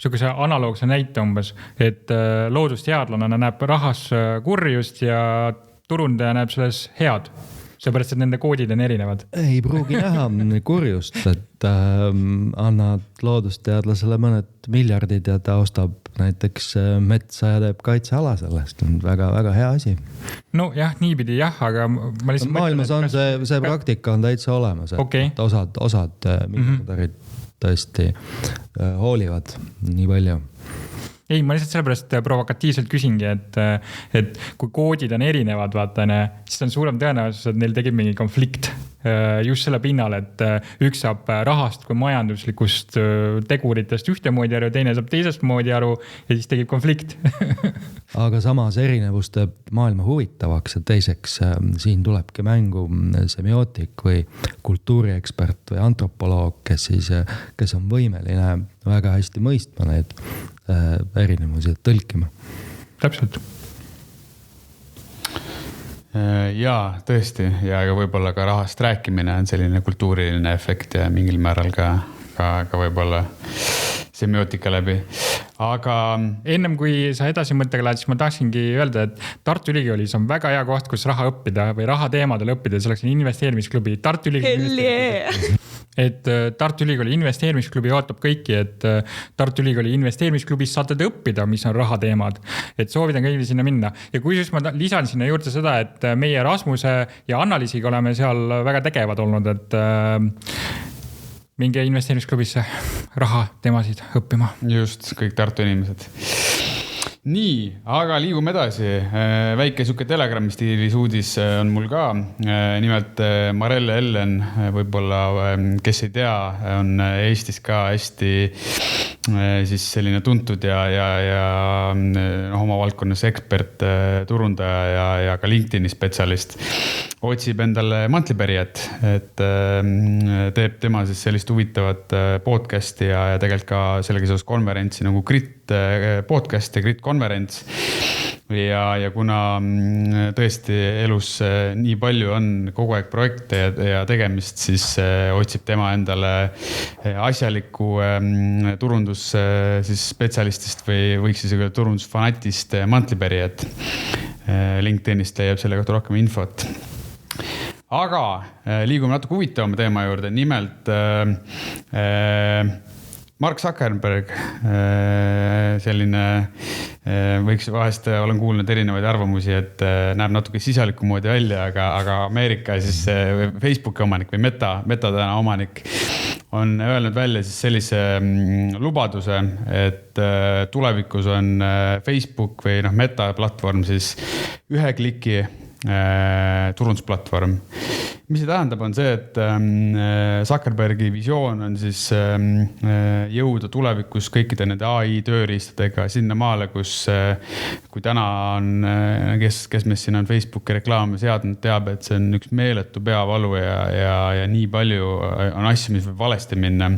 suguse analoogse näite umbes, et loodusteadlane näeb rahas kurjust ja turundaja näeb selles head. Seepärast, et nende koodid on erinevad. Ei pruugi näha kurjust, et annad loodusteadlasele mõned miljardid ja ta ostab näiteks metsa ja teeb kaitseala sellest. On väga hea asi. No jah, niipidi jah, aga ma lihtsalt maailmas on see praktika on täitsa olemas, et osad miljardärid tõesti hoolivad nii palju. Ei, ma lihtsalt sellepärast provokatiivselt küsingi, et kui koodid on erinevad, siis on suurem tõenäosus, et neil tegib mingi konflikt just selle pinnal, et üks saab rahast kui majanduslikust teguritest ühtemoodi aru, teine saab teisest moodi aru ja siis tegib konflikt. Aga samas erinevus teeb maailma huvitavaks ja teiseks siin tulebki mängu semiootik või kultuuriekspert või antropoloog, kes on võimeline väga hästi mõistma neid erinevusi tõlkima. Täpselt. Jaa, tõesti. Ja võib-olla ka rahast rääkimine on selline kultuuriline efekt ja mingil määral ka võib-olla semiootika läbi. Aga ennem kui sa edasi mõttega lähed, siis ma tahtsingi öelda, et Tartu Ülikoolis on väga hea koht, kus raha õppida või raha teemadel õppida. Selleks on investeerimisklubi. Et Tartu Ülikooli investeerimisklubi ootab kõiki, et Tartu Ülikooli investeerimisklubis saate te õppida, mis on raha teemad. Et soovitan kõigile sinna minna. Ja kui siis ma lisan sinna juurde seda, et meie Rasmuse ja Annaliisiga oleme seal väga tegevad olnud, et minge investeerimisklubisse. raha temasid õppima. Just, kõik Tartu inimesed. Nii, aga liigume edasi. Väike suke Telegrami stiilis uudis on mul ka. Nimelt Marelle Ellen, võib-olla kes ei tea, on Eestis ka hästi siis selline tuntud ja oma valdkonnas ekspert, turundaja ja ka LinkedIni spetsialist. Otsib endale mantlipärijat, et teeb tema siis sellist huvitavat podcasti ja tegelikult ka sellega seoses konverentsi nagu Grit podcast ja Grit konverents. Ja kuna tõesti elus nii palju on kogu aeg projekte ja tegemist, siis otsib tema endale asjaliku turundus siis spetsialistist või võiks isegi turundusfanatist mantlipärijat. LinkedInist leiab selle kohta rohkem infot. Aga liigume natuke huvitavama teema juurde. Nimelt Mark Zuckerberg, selline võiks vahest, olen kuulnud erinevaid arvamusi, et näeb natuke sisaliku moodi välja, aga Ameerika siis Facebooki omanik või Meta täna omanik on öelnud välja siis sellise lubaduse, et tulevikus on Facebook või Meta platvorm siis ühe kliki turundusplatvorm. Mis see tähendab, on see, et Zuckerbergi visioon on siis jõuda tulevikus kõikide nende AI tööriistadega sinna maale, kus kui täna on, kes meist siin on Facebooki reklaame seadnud, teab, et see on üks meeletu peavalu ja nii palju on asju, mis võib valesti minna,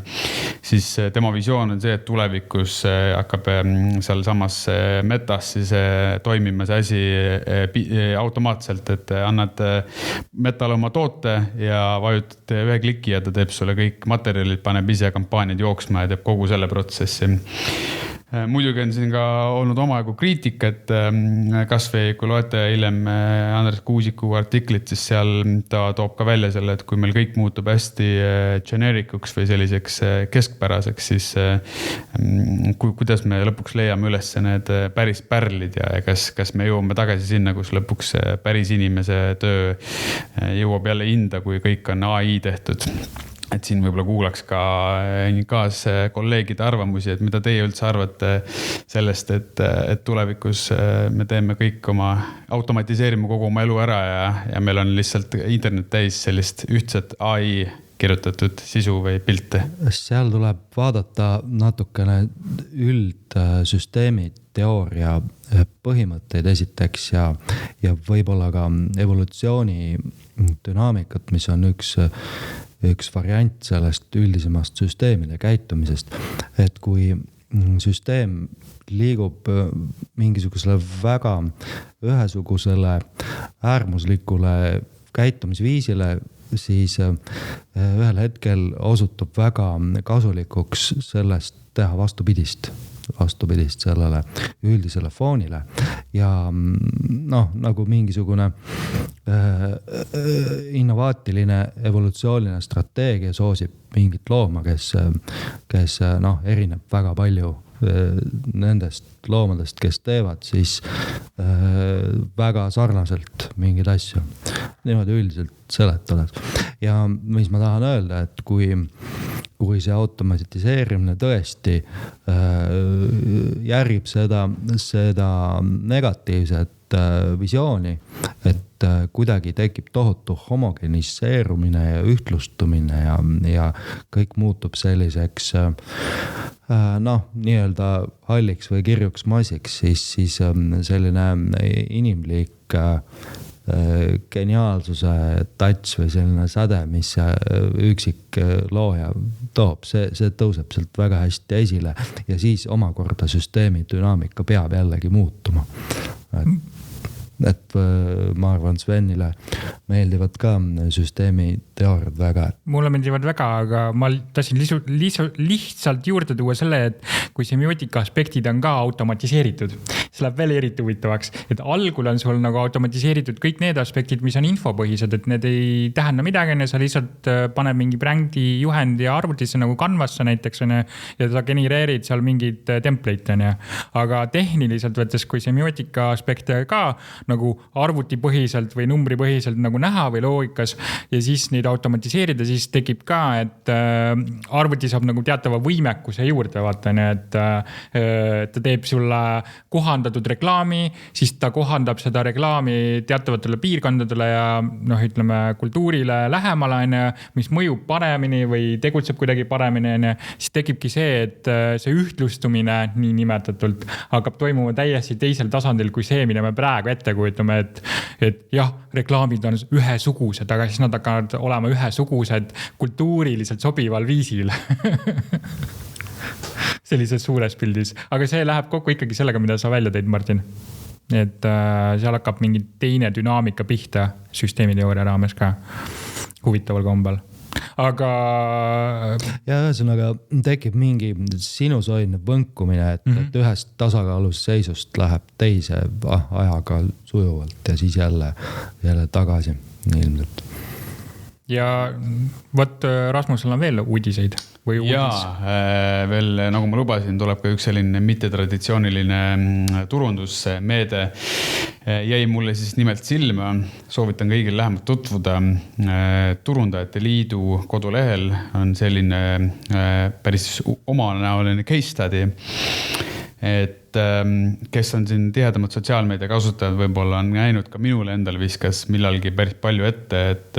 siis tema visioon on see, et tulevikus hakkab seal samas Metas siis toimima see asi automaatselt, et annad Metale oma toote ja vajutad ühe kliki ja ta teeb sulle kõik materjalid, paneb ise kampaaniad jooksma ja teeb kogu selle protsessi. Muidugi on siin ka olnud omajagu kriitika, et kas või kui loete hiljem Andres Kuusiku artiklit, siis seal ta toob ka välja selle, et kui meil kõik muutub hästi generikuks või selliseks keskpäraseks, siis kuidas me lõpuks leiame üles need päris pärlid ja kas me jõuame tagasi sinna, kus lõpuks päris inimese töö jõuab jälle hinda, kui kõik on AI tehtud. Et siin võib-olla kuulaks ka kolleegide arvamusi, et mida teie üldse arvate sellest, et tulevikus me teeme kõik automatiseerime kogu oma elu ära ja meil on lihtsalt internet täis sellist ühtset AI kirjutatud sisu või pilte. Seal tuleb vaadata natukene üldsüsteemi teooria põhimõtteid esiteks ja võib-olla ka evolutsiooni dünaamikat, mis on üks variant sellest üldisemast süsteemide käitumisest, et kui süsteem liigub mingisugusele väga ühesugusele äärmuslikule käitumisviisile, siis ühel hetkel osutub väga kasulikuks sellest teha vastupidist sellele üldisele foonile ja nagu mingisugune innovaatiline evolutsiooniline strateegia soosib mingit looma, kes erineb väga palju nendest loomadest, kes teevad siis väga sarnaselt mingeid asju. Niimoodi üldiselt seletades. Ja mis ma tahan öelda, et kui see automatiseerimine tõesti järgib seda negatiivset visiooni, et kuidagi tekib tohutu homogeniseerumine ja ühtlustumine ja kõik muutub selliseks nii-öelda halliks või kirjuks massiks, siis selline inimlik geniaalsuse touch või selline säde, mis üksik looja toob, see tõuseb sealt väga hästi esile ja siis omakorda süsteemi dünaamika peab jällegi muutuma. Et ma arvan, Svenile meeldivad ka süsteemi teooriad väga. Mulle meeldivad väga, aga ma tahtsin lihtsalt juurde tuua selle, et kui semiootika aspektid on ka automatiseeritud, see läheb veel eriti huvitavaks, et algul on sul nagu automatiseeritud kõik need aspektid, mis on infopõhised, et need ei tähenda midagi, sa lihtsalt paned mingi brändi juhendi arvutisse nagu Canvasse näiteks on ja sa genereerid seal mingid template on ja. Aga tehniliselt võttes, kui semiootika aspekte ka nagu arvutipõhiselt või numbripõhiselt nagu näha või loogikas ja siis neid automatiseerida, siis tekib ka, et arvuti saab nagu teatava võimekuse juurde, vaata, et ta teeb sulle kohandatud reklaami, siis ta kohandab seda reklaami teatavatele piirkondadele ja ütleme kultuurile lähemale, mis mõjub paremini või tegutseb kuidagi paremini, siis tekibki see, et see ühtlustumine nii nimetatult hakkab toimuma täiesti teisel tasandil kui see, mida me praegu ette kujutame, et jah, reklaamid on ühesugused, aga siis nad hakkavad olema ühesugused kultuuriliselt sobival viisil. Sellises suures pildis. Aga see läheb kokku ikkagi sellega, mida sa välja tõid, Martin. Et seal hakkab mingi teine dünaamika pihta süsteemiteooria raames ka huvitaval kombel. Aga... Ja ühesõnaga tekib mingi sinusoidne võnkumine, et ühest tasakaalus seisust läheb teise ajaga sujuvalt ja siis jälle tagasi ilmselt. Ja võt Rasmusel on veel uudiseid või uudis? Jaa, veel nagu ma lubasin, tuleb ka üks selline mittetraditsiooniline turundusmeede. Jäi mulle siis nimelt silma, soovitan kõigil lähemalt tutvuda. Turundajate liidu kodulehel on selline päris omanäoline case study, et kes on siin tihedamad sotsiaalmeedia kasutajad, võib-olla on näinud ka minule endal viskas millalgi päris palju ette, et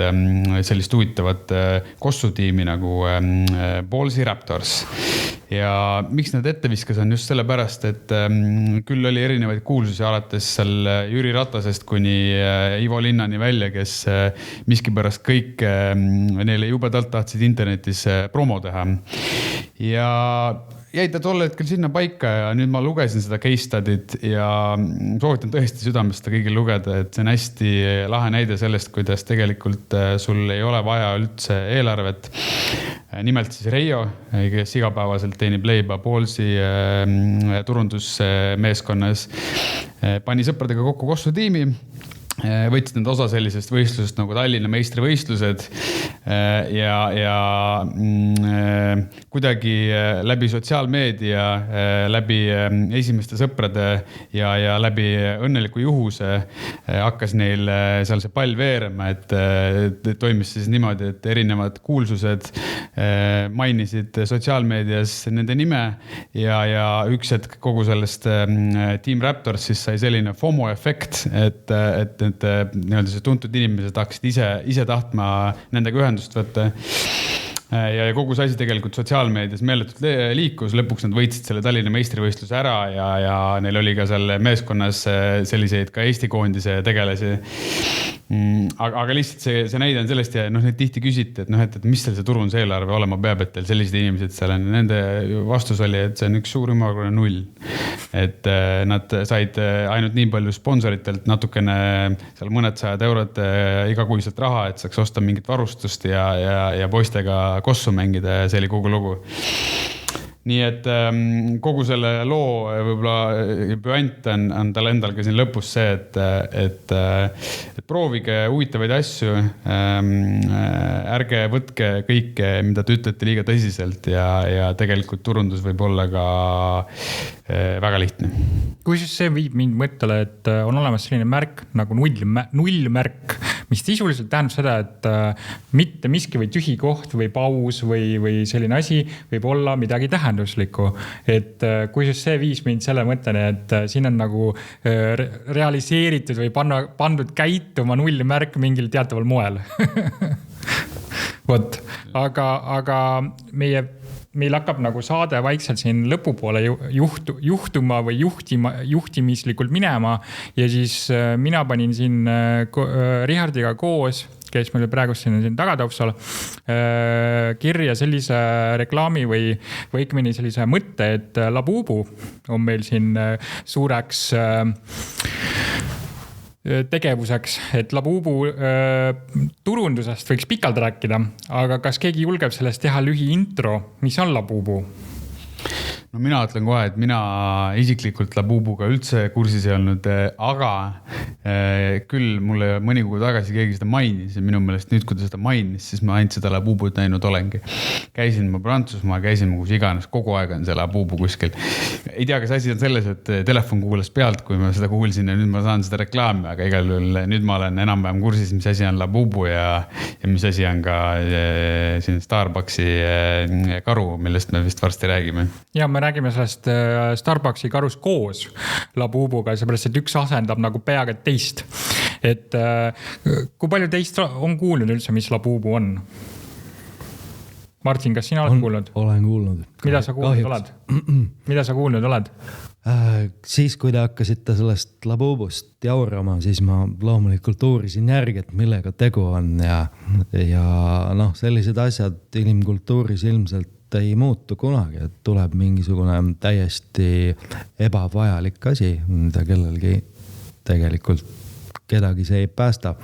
sellist huvitavat kossutiimi nagu Ballsy Raptors. Ja miks nad ette viskas on just sellepärast, et küll oli erinevaid kuulsusi alates seal Jüri Ratasest kuni Ivo Linnani välja, kes miskipärast kõik neile jubedalt tahtsid internetis promo teha. Ja jäi ta tol hetkel sinna paika ja nüüd ma lugesin seda case study't ja soovitan tõesti südamest seda kõigil lugeda, et see on hästi lahe näide sellest, kuidas tegelikult sul ei ole vaja üldse eelarvet. Nimelt siis Reijo, kes igapäevaselt teenib leiba Ballsy turundusmeeskonnas, pani sõpradega kokku kossutiimi, võtsid need osa sellisest võistlusest nagu Tallinna meistrivõistlused ja kuidagi läbi sotsiaalmeedia, läbi esimeste sõprade ja läbi õnneliku juhuse hakkas neil seal see pall veerema, et toimis siis niimoodi, et erinevad kuulsused mainisid sotsiaalmeedias nende nime ja üks hetk kogu sellest Team Raptors siis sai selline FOMO efekt, et nii-öelda see tuntud inimesed hakkasid ise tahtma nendega ühendust võtta. Ja kogu see asi tegelikult sotsiaalmeedias meeletult liikus, lõpuks nad võitsid selle Tallinna meistrivõistluse ära ja neil oli ka seal meeskonnas selliseid ka Eesti koondise tegelasi. Aga lihtsalt see näide on sellest ja neid tihti küsiti, et mis seal see turunduseelarve olema peab, et teil sellised inimesed seal on. Nende vastus oli, et see on üks suur ümmargune 0. Et nad said ainult nii palju sponsoritelt natukene seal mõned 100 eurot igakuiselt raha, et saaks osta mingit varustust ja poistega kossu mängida ja see oli kogu lugu. Nii et kogu selle loo võib-olla püant on tal endal ka siin lõpus see, et proovige huvitavaid asju, ärge võtke kõike, mida te ütlete liiga tõsiselt ja tegelikult turundus võib olla ka väga lihtne. Kui see viib mind mõttele, et on olemas selline märk nagu nullmärk, mis sisuliselt tähendab seda, et mitte miski või tühi koht või paus või selline asi võib olla midagi tähenduslikku. Et kui see viis mind selle mõtteni, et siin on nagu realiseeritud või pandud käituma nullmärk mingil teataval moel. Vot, aga meil hakkab nagu saade vaikselt siin lõpupoole juhtuma või juhtimislikult minema ja siis mina panin siin Richardiga koos, kes meil praegu siin tagataustal, kirja sellise reklaami või õigemini sellise mõtte, et Labubu on meil siin suureks tegevuseks, et Labubu turundusest võiks pikalt rääkida, aga kas keegi julgeb sellest teha lühi intro, mis on Labubu? no mina ütlen kohe, et mina isiklikult Labubuga üldse kursis ei olnud, aga küll mulle mõni kuu tagasi keegi seda mainis ja minu meelest nüüd, kui ta seda mainis, siis ma ainult seda Labubut näinud olengi. Käisin ma Prantsusmaa, käisin ma kus iganes, kogu aeg on see Labubu kuskil. Ei tea, kas asi on selles, et telefon kuulas pealt, kui ma seda kuulsin ja nüüd ma saan seda reklaami, aga igal juhul nüüd ma olen enam-vähem kursis, mis asi on Labubu ja mis asi on ka siin Starbucksi karu, millest me vist varsti räägime. Ja me räägime sellest Starbucksi karus koos Labubuga, seepärast, et üks asendab nagu peaaegu teist. Et kui palju teist on kuulnud üldse, mis Labubu on? Martin, kas sina oled kuulnud? Olen kuulnud. Mida sa kuulnud oled? Mida sa kuulnud oled? Siis, kui te hakkasite sellest Labubust jaurama, siis ma loomulikult uurisin järgi, et millega tegu on ja sellised asjad inimkultuuris ilmselt ei muutu kunagi, et tuleb mingisugune täiesti ebavajalik asi, mida kellelgi tegelikult kedagi see ei päästa.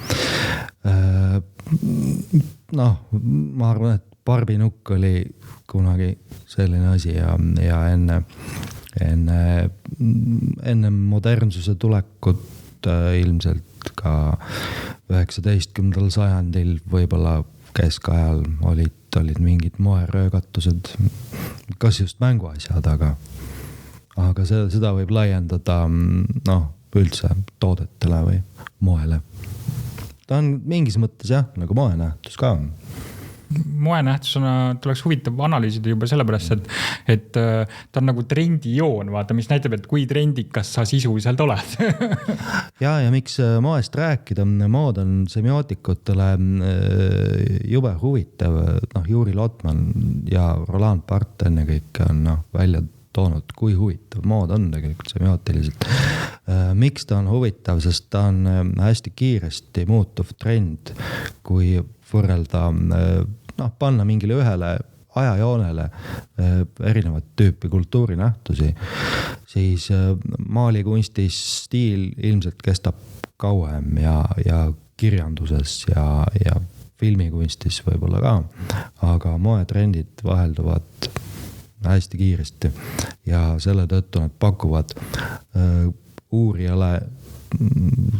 Ma arvan, et barbinukk oli kunagi selline asi ja enne modernsuse tulekut ilmselt ka 19. sajandil võib-olla keskajal olid mingid moeröögatused, kas just mänguasjad, aga seda võib laiendada üldse toodetele või moele. Ta on mingis mõttes nagu moenähtus ka. Moenähtusena tuleks huvitav analüüsida juba sellepärast, et ta on nagu trendijoon, vaata, mis näitab, et kui trendikas sa sisuliselt oled. ja miks moest rääkida, mood on semiootikutele jube huvitav. Juri Lotman ja Roland Barthes enne kõik on välja toonud, kui huvitav mood on tegelikult semiootiliselt. Miks ta on huvitav, sest ta on hästi kiiresti muutuv trend, kui võrrelda panna mingile ühele ajajoonele erinevat tüüpi kultuurinähtusi, siis maalikunstis stiil ilmselt kestab kauem ja kirjanduses ja filmikunstis võib-olla ka, aga moetrendid vahelduvad hästi kiiresti ja selle tõttu nad pakuvad uurijale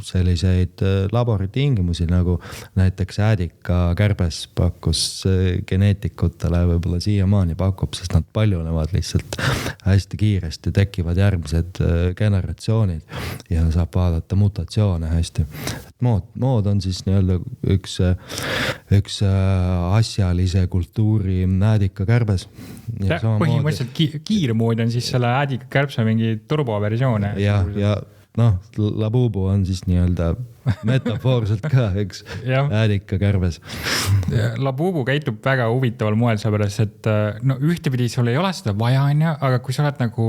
selliseid laboritingimusi, nagu näiteks äädika kärbes pakkus geneetikutele, võib-olla siiamaani pakub, sest nad paljunevad lihtsalt hästi kiiresti, tekivad järgmised generatsioonid ja saab vaadata mutatsioone hästi. Mood on siis nii-öelda üks asjalise kultuuri äädika kärbes. Põhimõtteliselt kiirmoodi on siis selle äädika kärbse mingi turboversioone. Ja Labubu on siis nii-öelda metafoorselt ka üks äädika kärbes. Labubu käitub väga huvitaval moel, seepärast, et ühtepidi sul ei ole seda vaja, aga kui sa oled nagu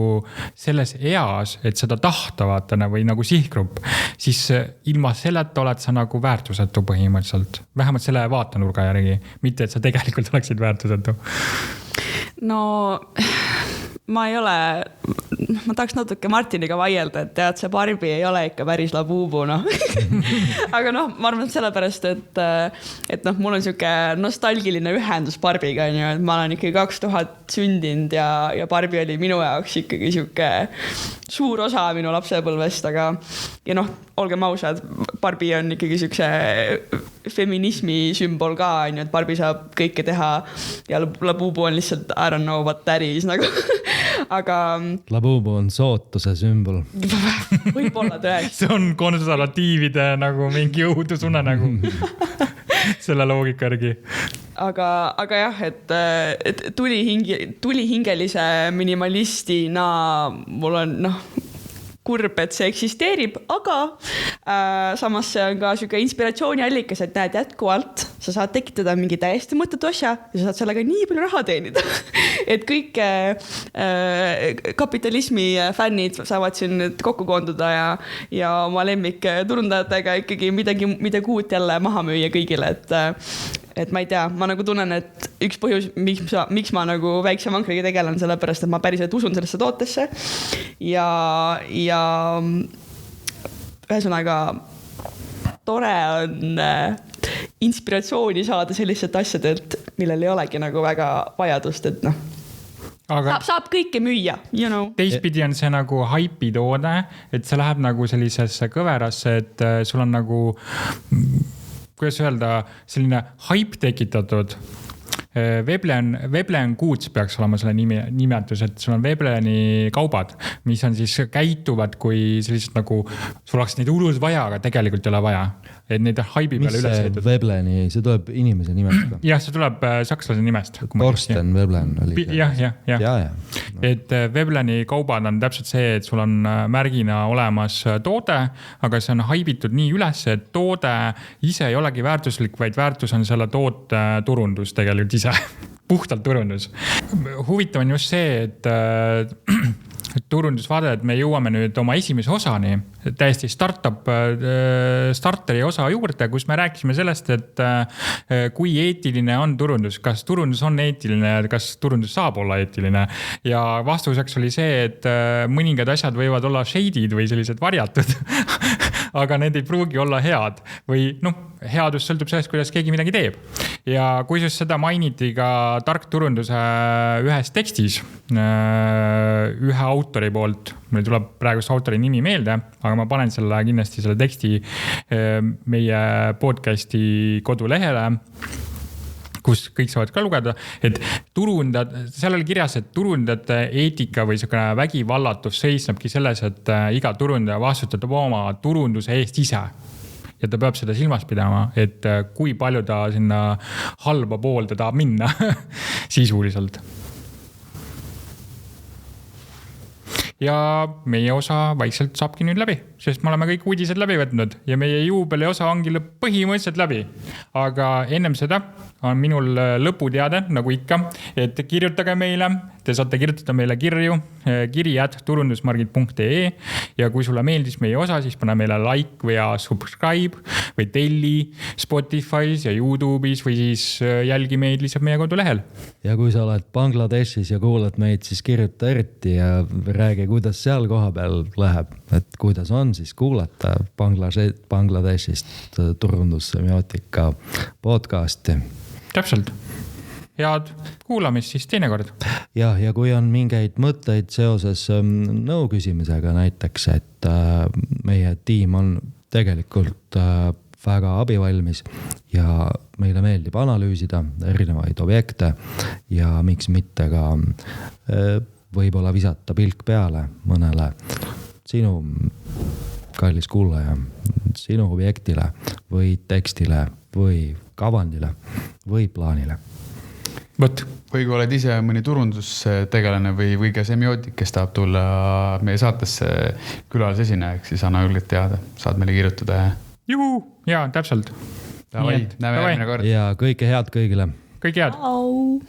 selles eas, et seda tahta vaata või nagu sihtgrupp, siis ilma selleta oled sa nagu väärtusetu põhimõtteliselt. Vähemalt selle vaatenurga järgi, mitte et sa tegelikult oleksid väärtusetu. Ma tahaks natuke Martiniga vaielda, et tead, see Barbi ei ole ikka päris Labubu, aga ma arvan, et sellepärast, et mul on siuke nostalgiline ühendus Barbiga, et ma olen ikkagi 2000 sündinud ja Barbi oli minu jaoks ikkagi siuke suur osa minu lapsepõlvest, aga olgem ausad, Barbi on ikkagi siukse feminismi sümbol ka, et Barbi saab kõike teha ja Labubu on lihtsalt I don't know what that is nagu. Aga Labubu on sootuse sümbol. Võib-olla tõesti. See on konservatiivide nagu mingi õudusune nagu selle loogika järgi. Aga jah, et tulihingelise minimalistina mul on kurb, et see eksisteerib, aga samas see on ka siuke inspiratsiooniallikas, et näed jätkuvalt, sa saad tekitada mingi täiesti mõttetu asja ja sa saad sellega nii palju raha teenida. Et kõik kapitalismi fännid saavad siin kokku koonduda ja oma lemmik turundajatega ikkagi midagi uut jälle maha müüa kõigile, et ma ei tea, ma nagu tunnen, et üks põhjus, miks ma nagu väikse vankriga tegelen, sellepärast, et ma päriselt usun sellesse tootesse ja ühesõnaga tore on inspiratsiooni saada sellistelt asjadelt, millel ei olegi nagu väga vajadust, et Aga saab kõike müüa, you know. Teistpidi on see nagu haipitoode, et see läheb nagu sellisesse kõverasse, et sul on nagu, kuidas öelda, selline haip tekitatud. Veblen Goods peaks olema selle nimetus, et sul on Vebleni kaubad, mis on siis käituvad kui sellised nagu, sul oleks neid hullult vaja, aga tegelikult ei ole vaja. Et neid haibi peale üles heitud. Vebleni, see tuleb inimese nimest? Jah, see tuleb sakslase nimest. Torsten Veblen oli. Jah. Et Vebleni kaubad on täpselt see, et sul on märgina olemas toode, aga see on haibitud nii üles, et toode ise ei olegi väärtuslik, vaid väärtus on selle toote turundus tegelikult ise. Puhtalt turundus. Huvitav on just see, et turundusvaade, et me jõuame nüüd oma esimese osani, täiesti starteri osa juurde, kus me rääkisime sellest, et kui eetiline on turundus, kas turundus on eetiline, kas turundus saab olla eetiline. Ja vastuseks oli see, et mõningad asjad võivad olla shade'id või sellised varjatud, aga need ei pruugi olla head või headus sõltub sellest, kuidas keegi midagi teeb. Ja kui seda mainiti ka tark turunduse ühes tekstis, ühe autori poolt, meil tuleb praegu autori nimi meelde, aga ma panen kindlasti selle teksti meie podcasti kodulehele, kus kõik saavad ka lugeda, et seal oli kirjas, et turundajate eetika või vägivallatus seisnebki selles, et iga turundaja vastutab oma turunduse eest ise. Ja ta peab seda silmas pidama, et kui palju ta sinna halba poolde tahab minna sisuliselt. Ja meie osa vaikselt saabki nüüd läbi, sest me oleme kõik uudised läbi võtnud ja meie juubeli osa ongi põhimõtteliselt läbi. Aga ennem seda on minul lõputeade, nagu ikka, et kirjutage meile, te saate kirjutada meile kirju, kiri@turundusmargid.ee ja kui sulle meeldis meie osa, siis pane meile like või subscribe või telli Spotify's ja YouTube'is või siis jälgi meid lihtsalt meie kodulehel. Ja kui sa oled Bangladeshis ja kuulad meid, siis kirjuta eriti ja räägi, kuidas seal koha peal läheb, et kuidas on siis kuulata Bangladeshist turundussemiotika podcasti. Täpselt. Head kuulamist siis teinekord. Ja kui on mingeid mõtteid seoses nõu küsimisega näiteks, et meie tiim on tegelikult väga abivalmis ja meile meeldib analüüsida erinevaid objekte ja miks mitte ka võib-olla visata pilk peale mõnele sinu kallis kuulaja, sinu objektile või tekstile või kavandile või plaanile. Võt. Või kui oled ise mõni turundustegelane või ka semiootik, kes tahab tulla meie saatesse külalisesinejaks, siis anna julgelt teada, saad meile kirjutada. Juhu, jaa, täpselt. Näeme järgmine kord. Ja kõike head kõigile. Kõik head. Au.